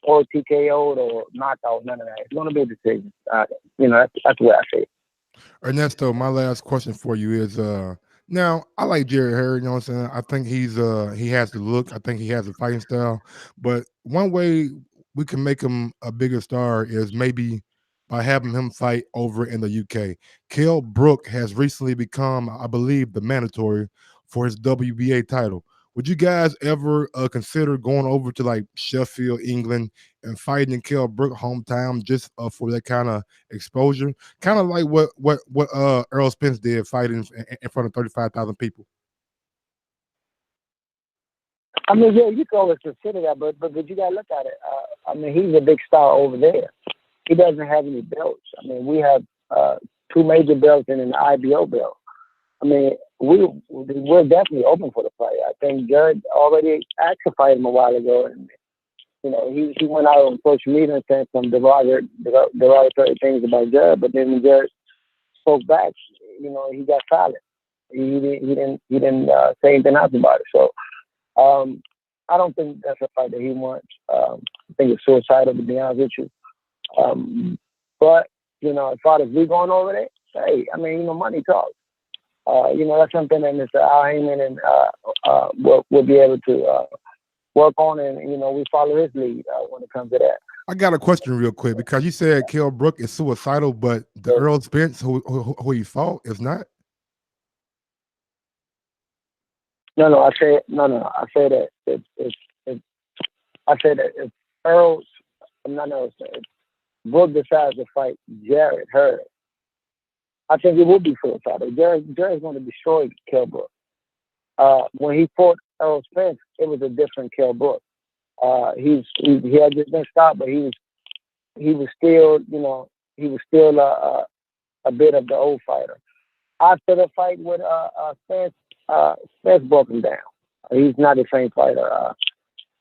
or TKO'd or knocked out, none of that. It's going to be a decision. That's what I say. Ernesto, my last question for you is now I like Jarrett Hurd, you know what I'm saying? I think he has the look, I think he has a fighting style, but one way we can make him a bigger star is maybe by having him fight over in the UK. Kell Brook has recently become, I believe, the mandatory for his WBA title. Would you guys ever consider going over to like Sheffield, England, and fighting in Kell Brook hometown just for that kind of exposure? Kind of like what Errol Spence did fighting in front of 35,000 people. I mean, yeah, you can always consider that, but you gotta look at it. I mean, he's a big star over there. He doesn't have any belts. I mean, we have 2 major belts and an IBO belt. I mean, we're definitely open for the fight. I think Jarrett already asked to fight him a while ago, and he went out on social media and said some derogatory things about Jarrett. But then when Jarrett spoke back, he got silent. He didn't say anything else about it. So I don't think that's a fight that he wants. I think it's suicidal, to be honest with you. But as far as we going over there, hey, I mean, money talks. That's something that Mr. Al Heyman and will be able to work on, and we follow his lead when it comes to that. I got a question real quick, because you said Kell Brook is suicidal, but the Errol Spence who he fought is not. No. I say that if Errol, if Brook decides to fight Jarrett Hurd, I think it will be suicidal. Jarrett's going to destroy Kell Brook. When he fought Errol Spence, it was a different Kell Brook. He had just been stopped, but he was still a bit of the old fighter. After the fight with Spence, Spence broke him down. He's not the same fighter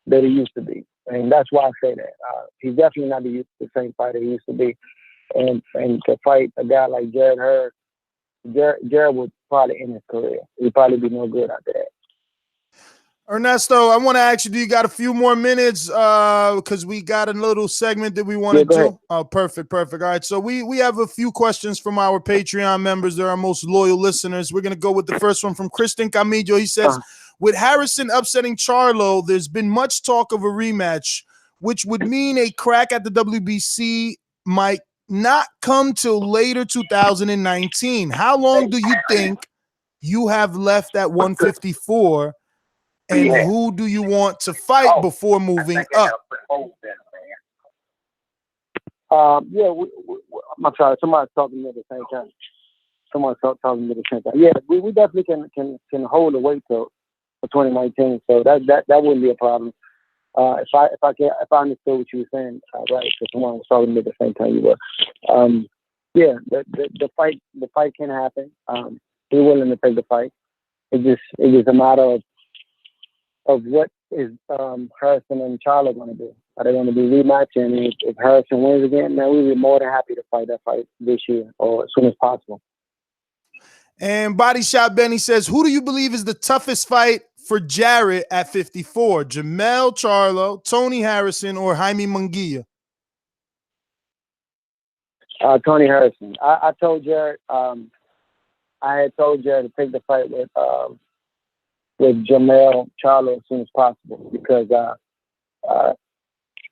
that he used to be, and that's why I say that. He's definitely not the same fighter he used to be. And to fight a guy like Jarrett Hurd, Jarrett would probably end his career. He'd probably be no good after that. Ernesto, I want to ask you, do you got a few more minutes? Because we got a little segment that we want to do. Oh, perfect. All right, so we have a few questions from our Patreon members. They're our most loyal listeners. We're going to go with the first one from Kristen Camillo. He says, with Harrison upsetting Charlo, there's been much talk of a rematch, which would mean a crack at the WBC might not come till later 2019. How long do you think you have left at 154 And who do you want to fight before moving up? Yeah, I'm sorry. Somebody's talking to me at the same time. Talking to me at the same time. Yeah, we definitely can hold the weight for 2019. So that wouldn't be a problem. If I understood what you were saying, right? Because someone was talking to me at the same time you were. Yeah, the fight can happen. We're willing to take the fight. It's just a matter of what is Harrison and Charlo going to do. Are they going to be rematching? If Harrison wins again, then we'd be more than happy to fight that fight this year or as soon as possible. And Body Shot Benny says, who do you believe is the toughest fight for Jarrett at 54? Jamel Charlo, Tony Harrison, or Jaime Munguia? Tony Harrison. I told Jarrett, I had told Jarrett to take the fight with Jamel Charlo as soon as possible because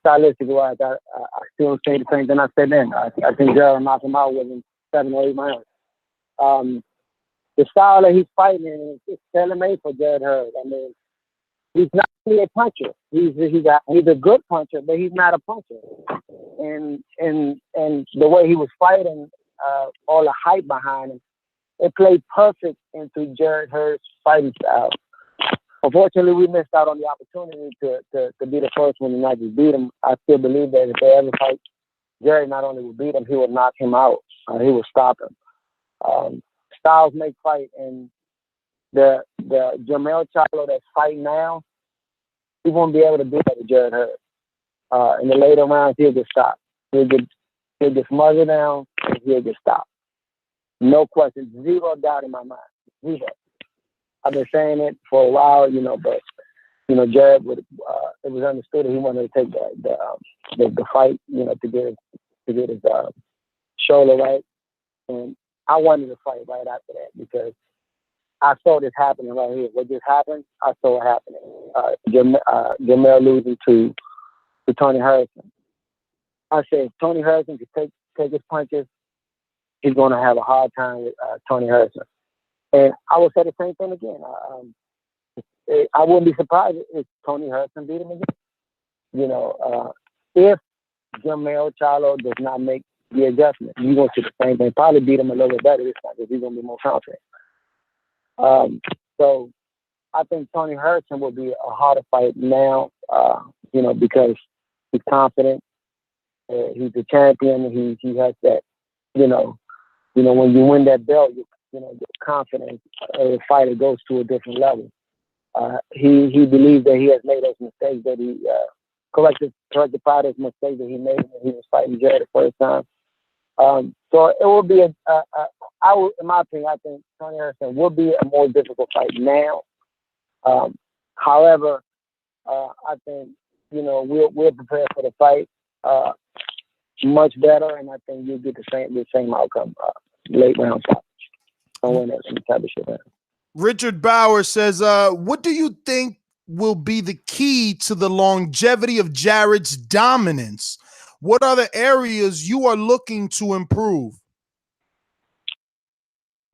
stylistically wise, I still say the same thing I said then. I think Jarrett knocked him out within 7 or 8 rounds. The style that he's fighting in is tailor-made for Jarrett Hurd. I mean, he's not really a puncher. He's a good puncher, but he's not a puncher. And the way he was fighting, all the hype behind him, it played perfect into Jarrett Hurd's fighting style. Unfortunately, we missed out on the opportunity to be the first one and not just beat him. I still believe that if they ever fight, Jarrett not only would beat him, he would knock him out. He would stop him. Styles make fight, and the Jamel Charlo that's fighting now, he won't be able to do that with Jarrett Hurd. In the later rounds, he'll get stopped. He'll get smothered down, and he'll get stopped. No question, zero doubt in my mind. Zero. I've been saying it for a while, but Jarrett it was understood that he wanted to take the fight, to get his shoulder right, and I wanted to fight right after that because I saw this happening right here. What just happened, I saw it happening. Jamel losing to Tony Harrison. I said if Tony Harrison could take his punches, he's going to have a hard time with Tony Harrison. And I will say the same thing again. I wouldn't be surprised if Tony Harrison beat him again. If Jamel Charlo does not make the adjustment, you're going to see the same thing. Probably beat him a little bit better this time because he's going to be more confident. So I think Tony Harrison will be a harder fight now, because he's confident. He's a champion. He has that, when you win that belt, your confidence of the fighter goes to a different level. He believes that he has made those mistakes, that he corrected part of his mistakes that he made when he was fighting Jarrett the first time. So it will be in my opinion, I think Tony Harrison will be a more difficult fight now. However, I think, we're prepared for the fight much better, and I think you'll get the same outcome late round stoppage. Richard Bauer says, what do you think will be the key to the longevity of Jarrett's dominance? What are the areas you are looking to improve?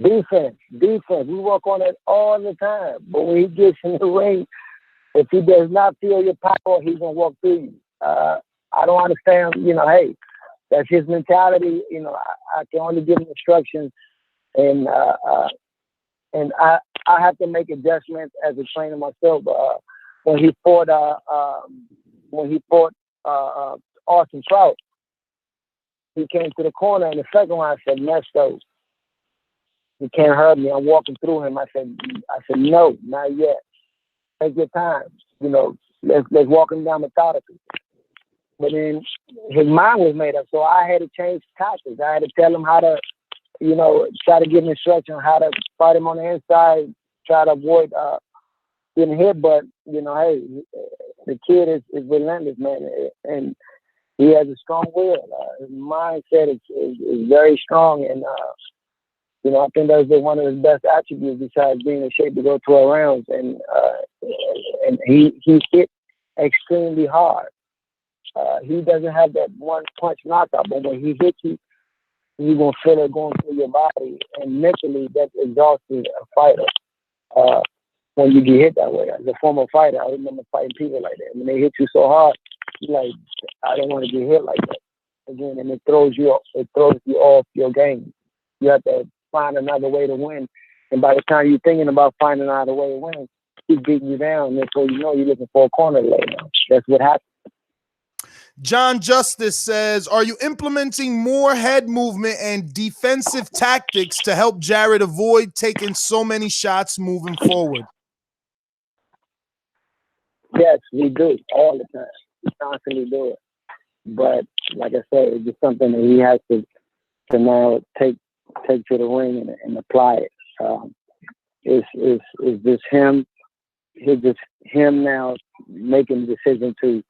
Defense. We work on it all the time. But when he gets in the ring, if he does not feel your power, he's going to walk through you. I don't understand, hey, that's his mentality. I can only give him instructions. And I have to make adjustments as a trainer myself. When he fought Austin Trout, he came to the corner in the second round. I said, Ernesto, you can't hurt me. I'm walking through him. I said, no, not yet. Take your time. Let's walk him down methodically. But then his mind was made up, so I had to change tactics. I had to tell him how to, try to give him instruction on how to fight him on the inside, try to avoid getting hit. But, hey, the kid is relentless, man, and he has a strong will. His mindset is very strong, and, I think that's one of his best attributes besides being in shape to go 12 rounds. And he hit extremely hard. He doesn't have that one punch knockout, but when he hits you, you're going to feel it going through your body, and mentally that's exhausting a fighter. when you get hit that way. As a former fighter, I remember fighting people like that. When they hit you so hard, you're like, I don't want to get hit like that again, and it throws you off your game. You have to find another way to win, and by the time you're thinking about finding another way to win, he's beating you down, and before you know, you're looking for a corner to lay down. That's what happens. John Justice says, are you implementing more head movement and defensive tactics to help Jarrett avoid taking so many shots moving forward? Yes, we do all the time. We constantly do it. But like I said, it's just something that he has to now take to the ring and apply it. It's just him. It's just him now making the decision to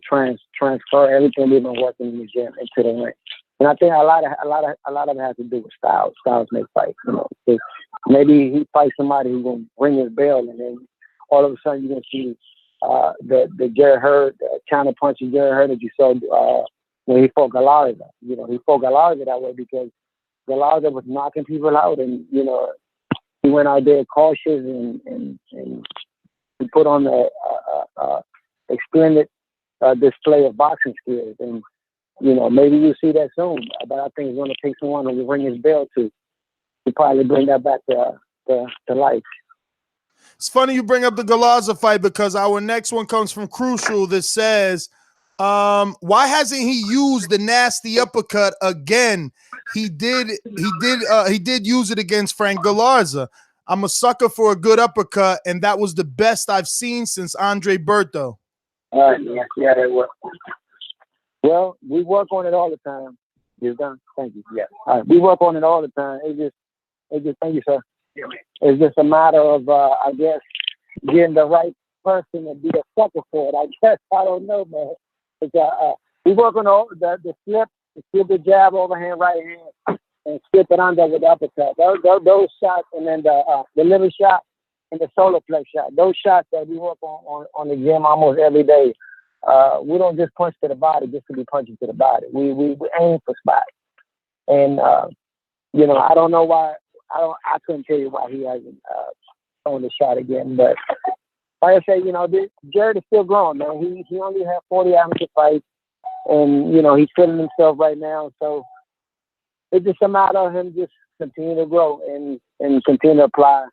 transfer everything we've been working in the gym into the ring. And I think a lot of it has to do with styles. Styles make fights. You know, maybe he fights somebody who's gonna ring his bell, and then all of a sudden you're gonna see the Jarrett Hurd counter punching Jarrett Hurd that you saw when he fought Galarza. You know, he fought Galarza that way because Galarza was knocking people out, and you know, he went out there cautious and he put on the splendid display of boxing skills. And you know, maybe you'll see that soon. But I think it's going to take someone who will ring his bell to probably bring that back to life. It's funny you bring up the Galarza fight because our next one comes from Crucial that says, why hasn't he used the nasty uppercut again? He did use it against Frank Galarza. I'm a sucker for a good uppercut, and that was the best I've seen since Andre Berto. Yeah, it was. Well, we work on it all the time. You're done. Thank you. Yeah. All right. We work on it all the time. It's just. Thank you, sir. It's just a matter of, I guess, getting the right person to be a sucker for it. I guess I don't know, man. We work on the flip, the jab, overhand, right hand, and slip it under with the uppercut. Those shots, and then the liver shot and the solar flex shot. Those shots that we work on the gym almost every day. We don't just punch to the body just to be punching to the body. We aim for spots. And you know, I don't know why. I couldn't tell you why he hasn't thrown the shot again. But like I say, you know, Jarrett is still growing, man. He only had 40 amateur fights, and you know, he's feeling himself right now. So it's just a matter of him just continue to grow and continue to apply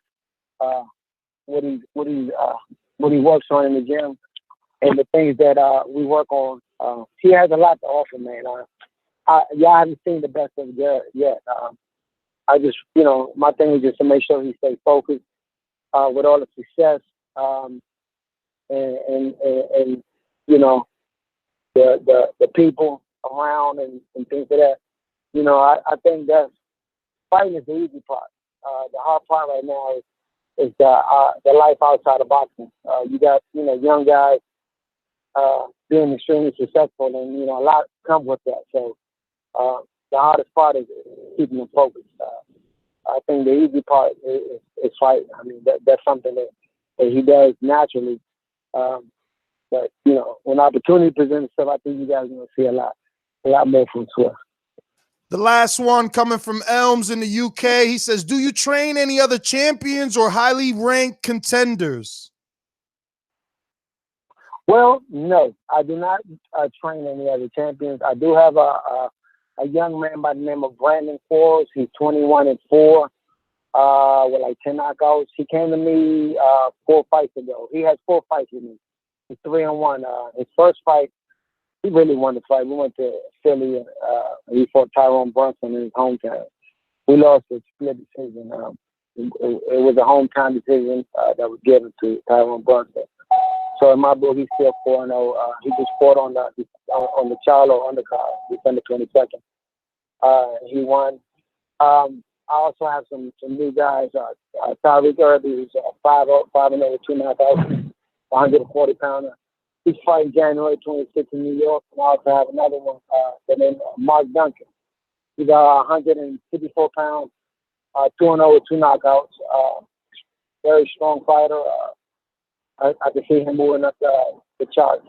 what he works on in the gym and the things that we work on. He has a lot to offer, man. Y'all haven't seen the best of Jarrett yet. I just, you know, my thing is just to make sure he stays focused with all the success and you know, the people around and things like that. You know, I think that fighting is the easy part. The hard part right now is the life outside of boxing. You got, you know, young guys being extremely successful, and you know, a lot comes with that. So the hardest part is keeping them focused. I think the easy part is fighting. I mean, that's something that he does naturally. But you know, when opportunity presents itself, I think you guys are going to see a lot more from Swift. The last one coming from Elms in the UK. He says, do you train any other champions or highly ranked contenders? Well, no, I do not train any other champions. I do have a young man by the name of Brandon Quarles. He's 21-4 with like 10 knockouts. He came to me 4 fights ago. He has 4 fights with me. He's 3-1. His first fight, he really won the fight. We went to Philly and he fought Tyrone Brunson in his hometown. We lost a split decision. It was a hometown decision that was given to Tyrone Brunson. So in my book, he's still 4-0. He just fought on the Charlo undercard, December 22nd. He won. I also have some new guys. Jarrett Hurd, who's 5-0 with 2 knockouts, 140-pounder. He's fighting January 26th in New York. And I also have another one, the name Mark Duncan. He's 154 pounds, 2-0 with 2 knockouts. Very strong fighter. I can see him moving up the charts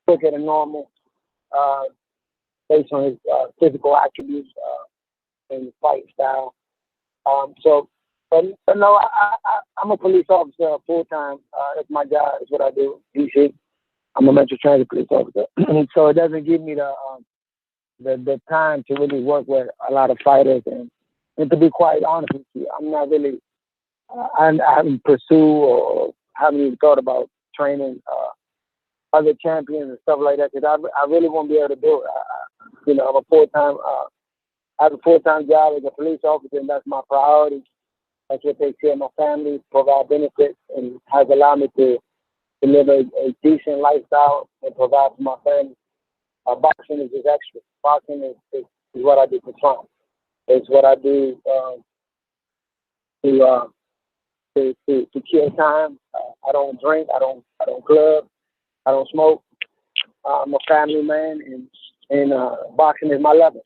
quicker than normal based on his physical attributes and fight style. But no, I'm a police officer full time. That's my job. It's what I do. DC. I'm a mental transit police officer, so it doesn't give me the time to really work with a lot of fighters. And to be quite honest with you, I'm not really. I haven't pursued or haven't even thought about training other champions and stuff like that because I really won't be able to do it. I'm a full time. I have a full time job as a police officer, and that's my priority. That's what takes care of my family, provide benefits, and has allowed me to live a decent lifestyle and provide for my family. Boxing is just extra. Boxing is what I do for fun. It's what I do to kill time. I don't drink. I don't club. I don't smoke. I'm a family man, and boxing is my level.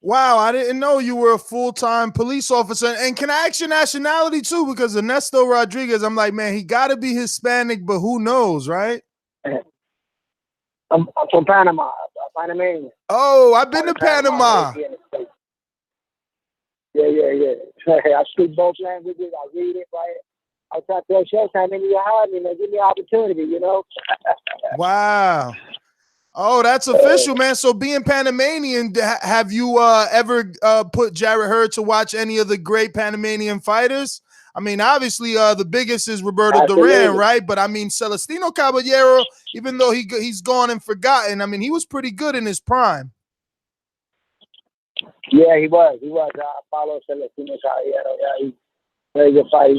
Wow, I didn't know you were a full-time police officer. And can I ask your nationality too? Because Ernesto Rodriguez, I'm like, man, he got to be Hispanic, but who knows, right? I'm from Panama, Panamanian. Oh, I've been to Panama. Yeah. I speak both languages. I read it, right? I try to tell Showtime, and you hire me, man. Give me an opportunity, Wow. Oh, that's official, man. So being Panamanian, have you ever put Jarrett Hurd to watch any of the great Panamanian fighters? I mean, obviously, the biggest is Roberto Duran, right? But I mean, Celestino Caballero, even though he's gone and forgotten, I mean, he was pretty good in his prime. Yeah, he was. I follow Celestino Caballero. Yeah, he's a very good fighter,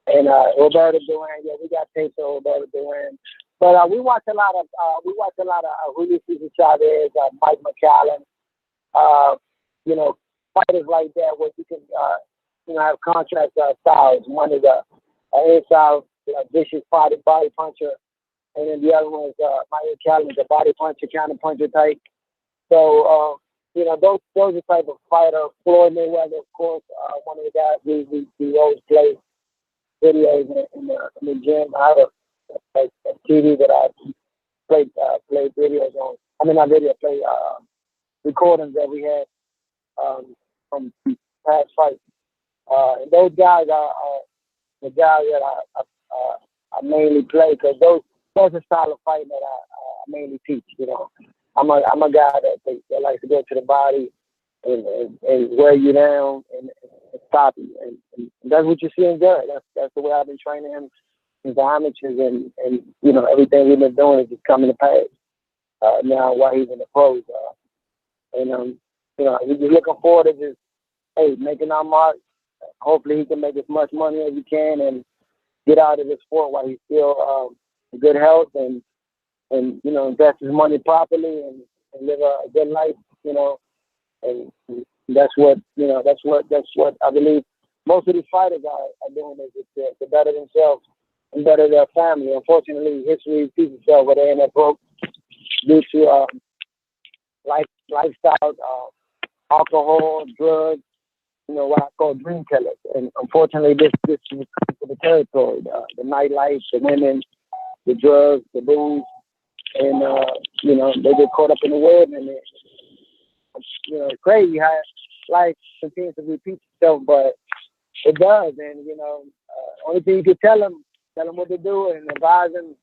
And Roberto Duran, yeah, we got tapes of Roberto Duran. But we watch a lot of Julio Cesar Chavez, Mike McCallum, fighters like that where you can have contrast styles. One is a inside vicious body puncher, and then the other one is Mike McCallum is a body puncher, counter puncher type. So those are the type of fighter. Floyd Mayweather, of course, one of the guys we always play videos in the gym. I have a TV that I play videos on. I mean, not video, play recordings that we had from past fights. And those guys are the guys that I mainly play because those are style of fighting that I mainly teach. I'm a guy that likes to go to the body and wear you down and stop you. And that's what you see in Jarrett. That's the way I've been training him since the amateurs, and everything we've been doing is just coming to pass now while he's in the pros. We're just looking forward to just making our mark. Hopefully he can make as much money as he can and get out of the sport while he's still in good health and invest his money properly and live a good life, and that's what I believe most of these fighters are doing is to better themselves and better their family. Unfortunately, history repeats itself where they end up broke due to lifestyle, alcohol, drugs, what I call dream killers. And unfortunately, this is coming to the territory, the nightlife, the women, the drugs, the booze, and they get caught up in the web, and it's crazy how life continues to repeat itself, but it does. And only thing you can tell them what to do and advise them.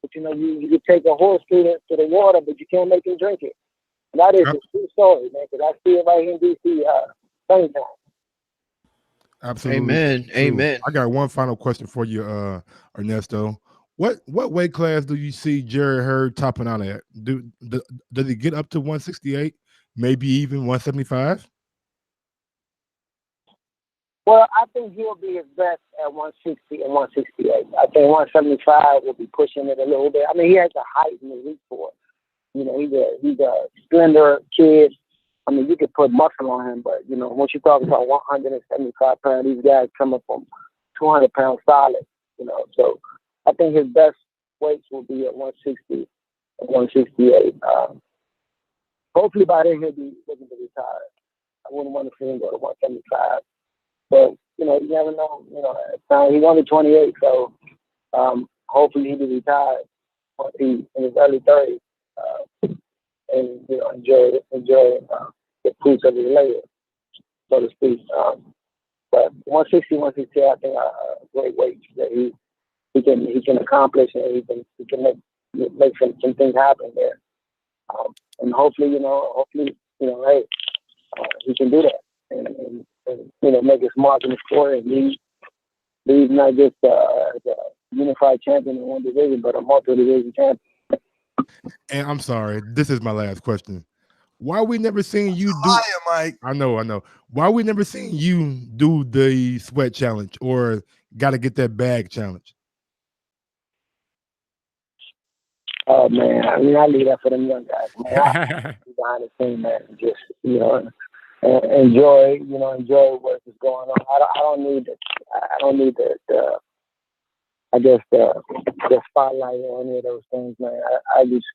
But you can take a horse to the water, but you can't make him drink it. And that is a true story, man, because I see it right here in DC same time. Absolutely. Amen. True. Amen. I got one final question for you, Ernesto. What weight class do you see Jarrett Hurd topping out at? Does he get up to 168? Maybe even 175? Well, I think he'll be his best at 160 and 168. I think 175 will be pushing it a little bit. I mean, he has the height and the reach for it. He's a slender kid. I mean, you could put muscle on him, but once you talk about 175 pounds, these guys coming from 200 pounds solid. So I think his best weights will be at 160 and 168. Hopefully by then he'll be looking to retire. I wouldn't want to see him go to 175. But, you never know. He's only 28, so hopefully he'll be retired once he's in his early 30s and, enjoy the fruits of his labor, so to speak. But 160, 160, I think a great weight that he can accomplish, and he can make some things happen there. And hopefully, hey, he can do that and make his mark in the sport and lead not just as a unified champion in one division, but a multi-division champion. And I'm sorry, this is my last question. Why we never seen you do? Mike. I know. Why we never seen you do the sweat challenge or got to get that bag challenge? Oh man, I mean, I leave that for them young guys. Man, I be behind the scene, man, and just enjoy what is going on. I don't need the spotlight or any of those things, man. I just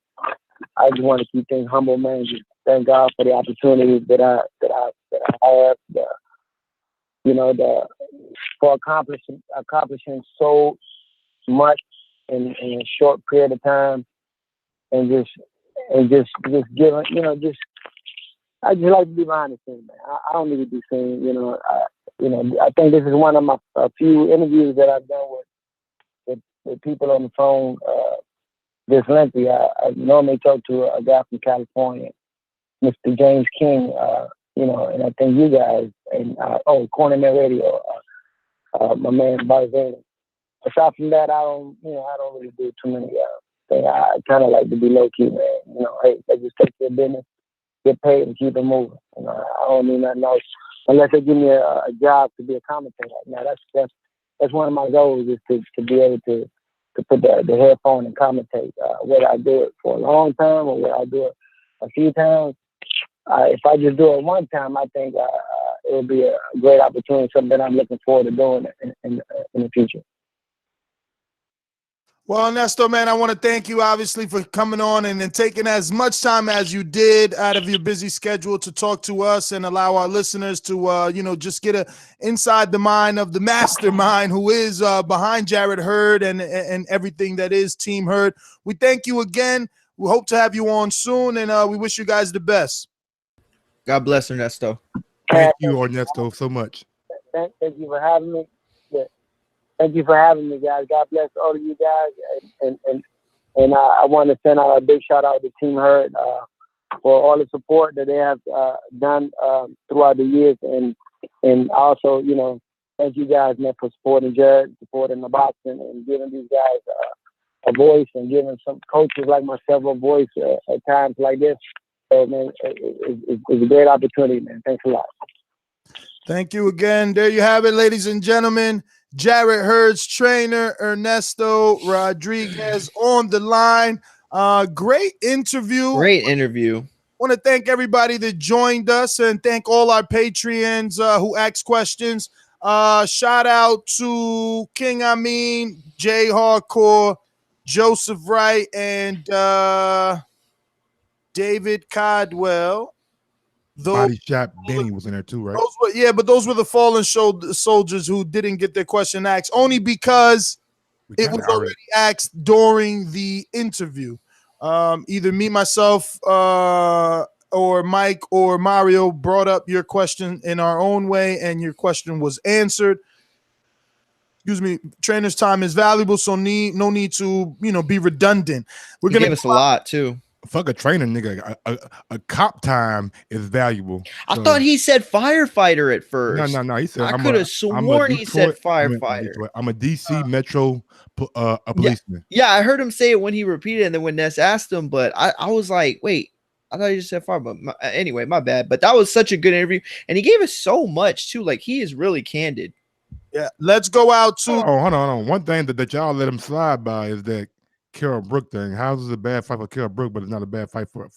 want to keep things humble, man. Just thank God for the opportunities that I have, for accomplishing so much in a short period of time, and just giving, I just like to be behind the scenes, man. I don't need to be seen, I think this is one of a few interviews that I've done with people on the phone this lengthy. I normally talk to a guy from California, Mr. James King, and I think you guys, and Cornerman Radio, my man Barzani. Aside from that, I don't really do too many things. I kind of like to be low key, man. Hey, they just take their business, get paid, and keep it moving. I don't need nothing else unless they give me a job to be a commentator. Now that's one of my goals, is to be able to put the headphone and commentate. Whether I do it for a long time or whether I do it a few times. If I just do it one time, I think it will be a great opportunity, something that I'm looking forward to doing in the future. Well, Ernesto, man, I want to thank you, obviously, for coming on and taking as much time as you did out of your busy schedule to talk to us and allow our listeners to, just get a inside the mind of the mastermind who is behind Jarrett Hurd and everything that is Team Hurd. We thank you again. We hope to have you on soon, and we wish you guys the best. God bless, Ernesto. Thank you, Ernesto, so much. Thank you for having me. Yeah. Thank you for having me, guys. God bless all of you guys. And I want to send out a big shout out to Team Hurd for all the support that they have done throughout the years. And also, thank you guys, man, for supporting Jarrett, supporting the boxing, and giving these guys a voice, and giving some coaches like myself a voice at times like this. So, man, it's a great opportunity, man. Thanks a lot. Thank you again. There you have it, ladies and gentlemen. Jarrett Hurd's trainer, Ernesto Rodriguez, on the line. Great interview. Want to thank everybody that joined us and thank all our Patreons who asked questions. Shout out to King Amin, Jay Hardcore, Joseph Wright, and David Codwell. Body Shop Benny was in there too, right? Those were the fallen soldiers who didn't get their question asked, only because it was already asked during the interview. Either me, myself, or Mike or Mario brought up your question in our own way, and your question was answered. Excuse me, trainer's time is valuable, so no need to be redundant. We're gonna give us a lot too. Fuck a trainer, nigga. A cop time is valuable. I thought he said firefighter at first. No. He said I could have sworn he said firefighter. I'm a DC Metro a policeman. Yeah, I heard him say it when he repeated it, and then when Ness asked him, but I was like, wait, I thought he just said fire. But anyway, my bad. But that was such a good interview, and he gave us so much too. Like, he is really candid. Yeah, let's go out to. Oh, hold on. One thing that y'all let him slide by is that Carol Brook thing. How is it a bad fight for Carol Brook, but it's not a bad fight for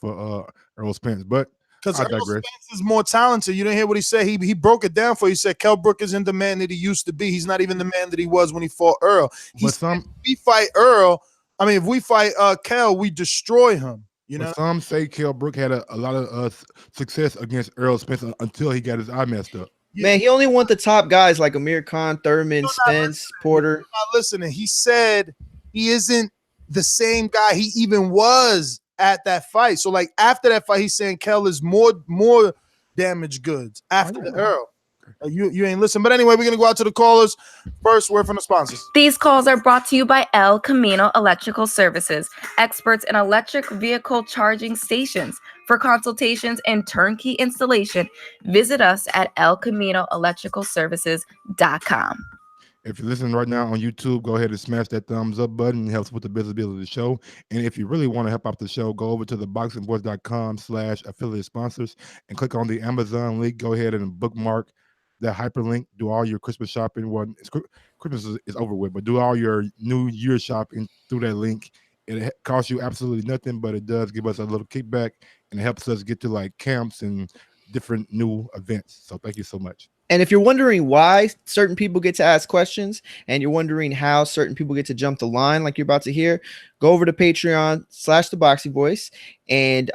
Earl Spence? But because Earl Spence is more talented. You didn't hear what he said. He broke it down for you. He said Kell Brook isn't the man that he used to be. He's not even the man that he was when he fought Earl. If we fight Earl, if we fight Kell, we destroy him. Some say Kell Brook had a lot of success against Earl Spence until he got his eye messed up. Man, he only want the top guys like Amir Khan, Thurman, Spence, Porter. Not listening. He said he isn't the same guy he even was at that fight. So, like, after that fight, he's saying Kell is more damaged goods after the Earl. You ain't listen. But anyway, we're going to go out to the callers. First, word from the sponsors. These calls are brought to you by El Camino Electrical Services, experts in electric vehicle charging stations. For consultations and turnkey installation, visit us at elcaminoelectricalservices.com. If you're listening right now on YouTube, go ahead and smash that thumbs up button. It helps with the visibility of the show. And if you really want to help out the show, go over to ThaBoxingvoice.com/affiliate sponsors and click on the Amazon link. Go ahead and bookmark that hyperlink. Do all your Christmas shopping. Well, Christmas is over with, but do all your New Year shopping through that link. It costs you absolutely nothing, but it does give us a little kickback, and it helps us get to like camps and different new events. So thank you so much. And if you're wondering why certain people get to ask questions and you're wondering how certain people get to jump the line like you're about to hear, go over to Patreon/ThaBoxingVoice. And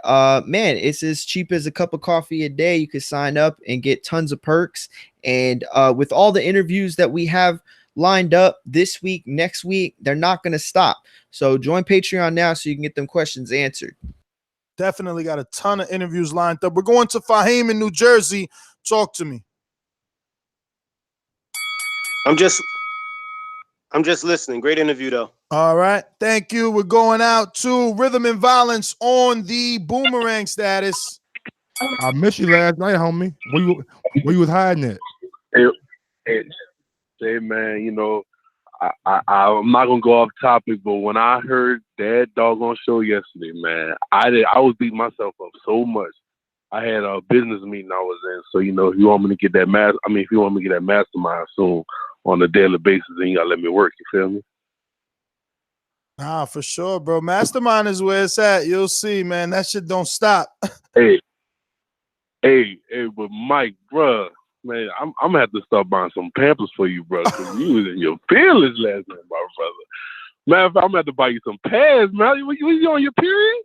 man, it's as cheap as a cup of coffee a day. You can sign up and get tons of perks. And with all the interviews that we have lined up this week, next week, they're not going to stop. So join Patreon now so you can get them questions answered. Definitely got a ton of interviews lined up. We're going to Fahim in New Jersey. Talk to me. I'm just listening. Great interview, though. All right. Thank you. We're going out to Rhythm and Violence on the Boomerang status. I missed you last night, homie. Where you was hiding at? Hey, man, you know, I'm not gonna go off topic, but when I heard that doggone show yesterday, man, I was beating myself up so much. I had a business meeting I was in, so you know, if you want me to get that mastermind soon on a daily basis, then you gotta let me work. You feel me? Ah, for sure, bro. Mastermind is where it's at. You'll see, man. That shit don't stop. Hey, but Mike, bruh, man, I'm gonna have to start buying some Pampers for you, bro, because you was in your feelings last night, my brother. Matter of fact, I'm gonna have to buy you some pads, man. Was you on your period?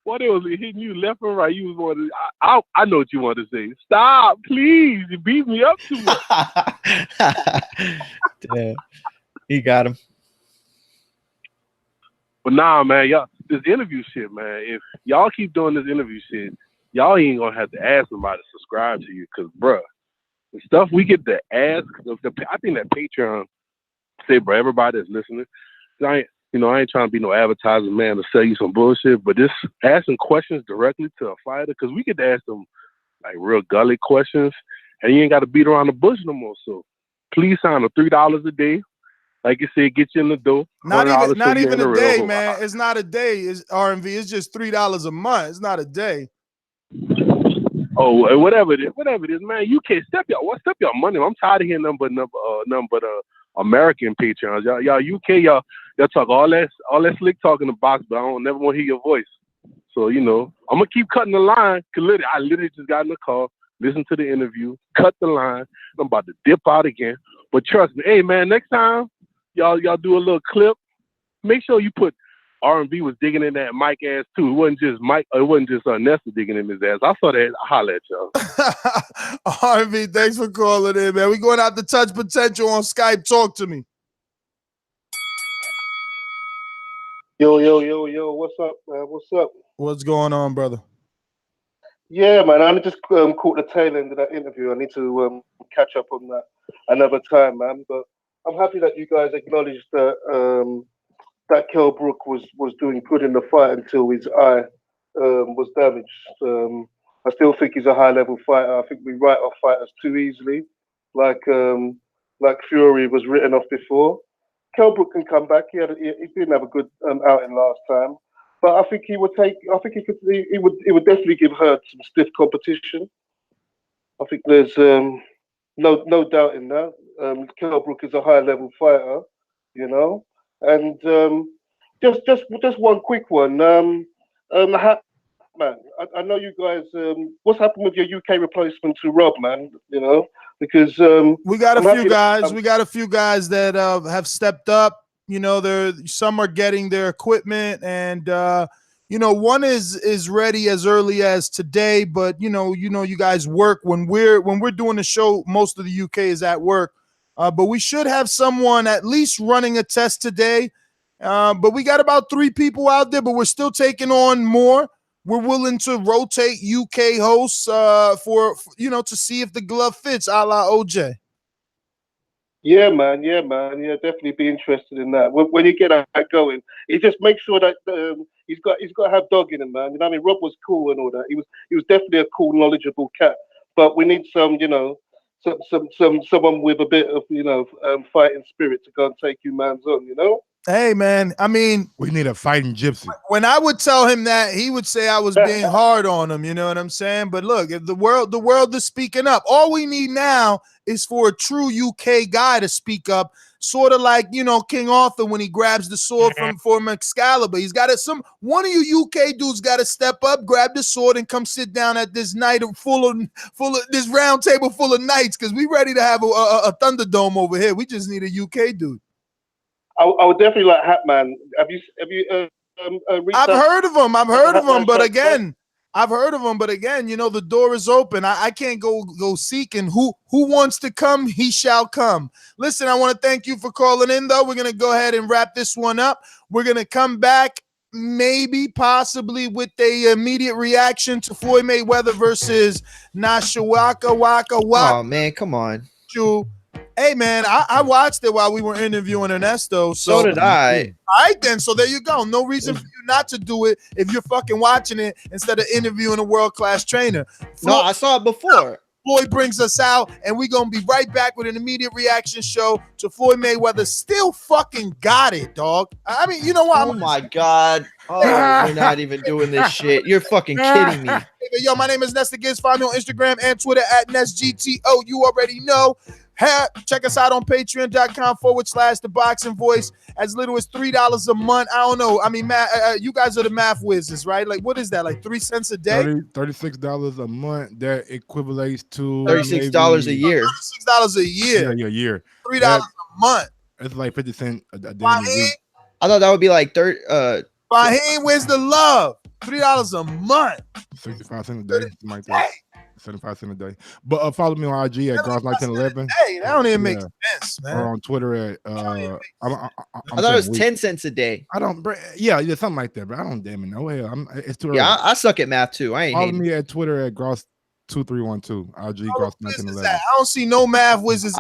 What it was hitting you left and right? You was wanting. I know what you want to say. Stop, please. You beat me up too much. Damn, he got him. But nah, man, y'all, this interview shit, man. If y'all keep doing this interview shit, y'all ain't gonna have to ask somebody to subscribe to you, cause, bruh, the stuff we get to ask. I think that Patreon say, bro, everybody that's listening, I ain't trying to be no advertising man to sell you some bullshit, but just asking questions directly to a fighter, because we get to ask them like real gully questions, and you ain't got to beat around the bush no more. So please sign up $3 a day. Like you said, get you in the door. Not even a day, man. It's not a day. It's RMV. It's just $3 a month. It's not a day. Oh, whatever it is, man. You can't step your money. I'm tired of hearing nothing but American Patreons. Y'all UK, y'all talk all that slick talk in the box, but I don't never want to hear your voice. So, you know, I'm gonna keep cutting the line. Cause I literally just got in the car, listened to the interview, cut the line. I'm about to dip out again. But trust me, hey man, next time y'all do a little clip, make sure you put R&B was digging in that Mike ass too. It wasn't just Mike. It wasn't just Ernesto digging in his ass. I saw that. I holla at y'all. R&B, thanks for calling in, man. We going out to Touch Potential on Skype. Talk to me. Yo, what's up, man? What's up? What's going on, brother? Yeah, man, I just caught the tail end of that interview. I need to catch up on that another time, man. But I'm happy that you guys acknowledged that that Kell Brook was doing good in the fight until his eye was damaged. I still think he's a high-level fighter. I think we write off fighters too easily, like Fury was written off before. Kell Brook can come back. He didn't have a good outing last time, but I think he would definitely give Hurd some stiff competition. I think there's no doubt in that. Kell Brook is a high-level fighter, you know. And just one quick one. Man, I know you guys. What's happened with your UK replacement to Rob, man? You know, because we got a few guys. We got a few guys that have stepped up. You know, some are getting their equipment, and you know, one is ready as early as today. But you know, you guys work when we're doing the show. Most of the UK is at work, but we should have someone at least running a test today. But we got about 3 people out there, but we're still taking on more. we're willing to rotate UK hosts for to see if the glove fits, a la OJ. Yeah, man. Yeah, definitely be interested in that. When you get that going, he just make sure that he's got to have dog in him, man. You know what I mean? Rob was cool and all that. He was definitely a cool, knowledgeable cat. But we need some, someone with a bit of fighting spirit to go and take you man's on. You know? Hey, man. I mean, we need a fighting gypsy. When I would tell him that, he would say I was being hard on him. You know what I'm saying? But look, if the world is speaking up. All we need now is for a true UK guy to speak up, sort of like King Arthur when he grabs the sword from Excalibur. He's got one of you UK dudes got to step up, grab the sword, and come sit down at this night full of this round table full of knights, because we ready to have a Thunderdome over here. We just need a UK dude. I would definitely like Hatman. Have you I've heard of him. I've heard of him, but again, the door is open. I can't go seeking. Who wants to come, he shall come. Listen, I want to thank you for calling in, though. We're gonna go ahead and wrap this one up. We're gonna come back, possibly with a immediate reaction to Floyd Mayweather versus Nashawaka Waka Waka. Oh man, come on. Hey man, I watched it while we were interviewing Ernesto. So did I. All right then, so there you go. No reason for you not to do it if you're fucking watching it instead of interviewing a world-class trainer. No, I saw it before. Floyd brings us out, and we're gonna be right back with an immediate reaction show to Floyd Mayweather. Still fucking got it, dog. I mean, you know what? Oh my God. Oh, we're not even doing this shit. You're fucking kidding me. Yo, my name is Ernesto Rodriguez. Find me on Instagram and Twitter at NestGTO. You already know. Check us out on patreon.com/ThaBoxingVoice. As little as $3 a month. I don't know. I mean, you guys are the math whizzes, right? Like, what is that? Like 3 cents a day? $36 a month. That equivalates to $36 a year. $36 a year. Yeah, a year. $3 a month. It's like 50 cents a day. I thought that would be like Fahim, where's the love? $3 a month. 65 cents a day. Something like that. 75 cents a day. But follow me on IG at Gross1911. Hey, that don't even make sense, man. Or on Twitter at I thought it was 10 cents a day. Yeah, something like that, but I don't damn it know. It's too early. Yeah, I suck at math too. I ain't follow hating. me at Twitter at Gross2312. IG Gross1911. I don't see no math whizzes.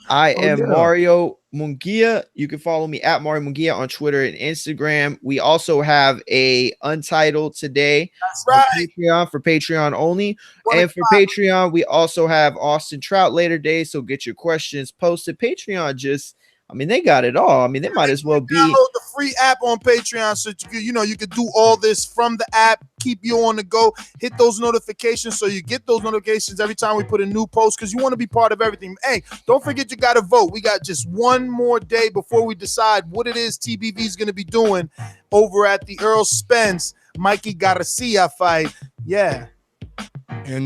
I am Mario Munguia. You can follow me at Mario Munguia on Twitter and Instagram. We also have a Untitled today. That's right. Patreon for Patreon only. And for Patreon, we also have Austin Trout later day. So get your questions posted. Patreon they got it all. I mean, they might as well be. Download the free app on Patreon so you can do all this from the app. Keep you on the go. Hit those notifications so you get those notifications every time we put a new post, because you want to be part of everything. Hey, don't forget you got to vote. We got just one more day before we decide what it is TBV is going to be doing over at the Earl Spence Mikey Garcia fight. Yeah. And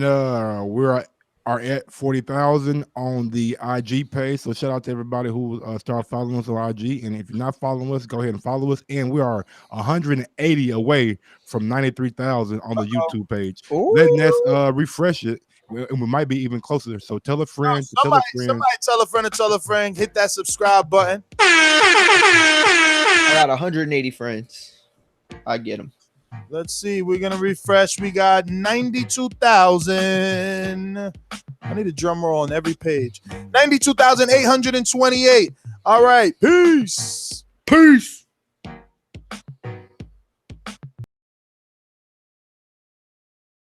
we're at 40,000 on the IG page. So shout out to everybody who started following us on IG. And if you're not following us, go ahead and follow us. And we are 180 away from 93,000 on the YouTube page. Letting us refresh it. And we might be even closer. So tell a friend to tell a friend. Somebody tell a friend to tell a friend. Hit that subscribe button. I got 180 friends. I get them. Let's see. We're going to refresh. We got 92,000. I need a drum roll on every page. 92,828. All right. Peace. Peace.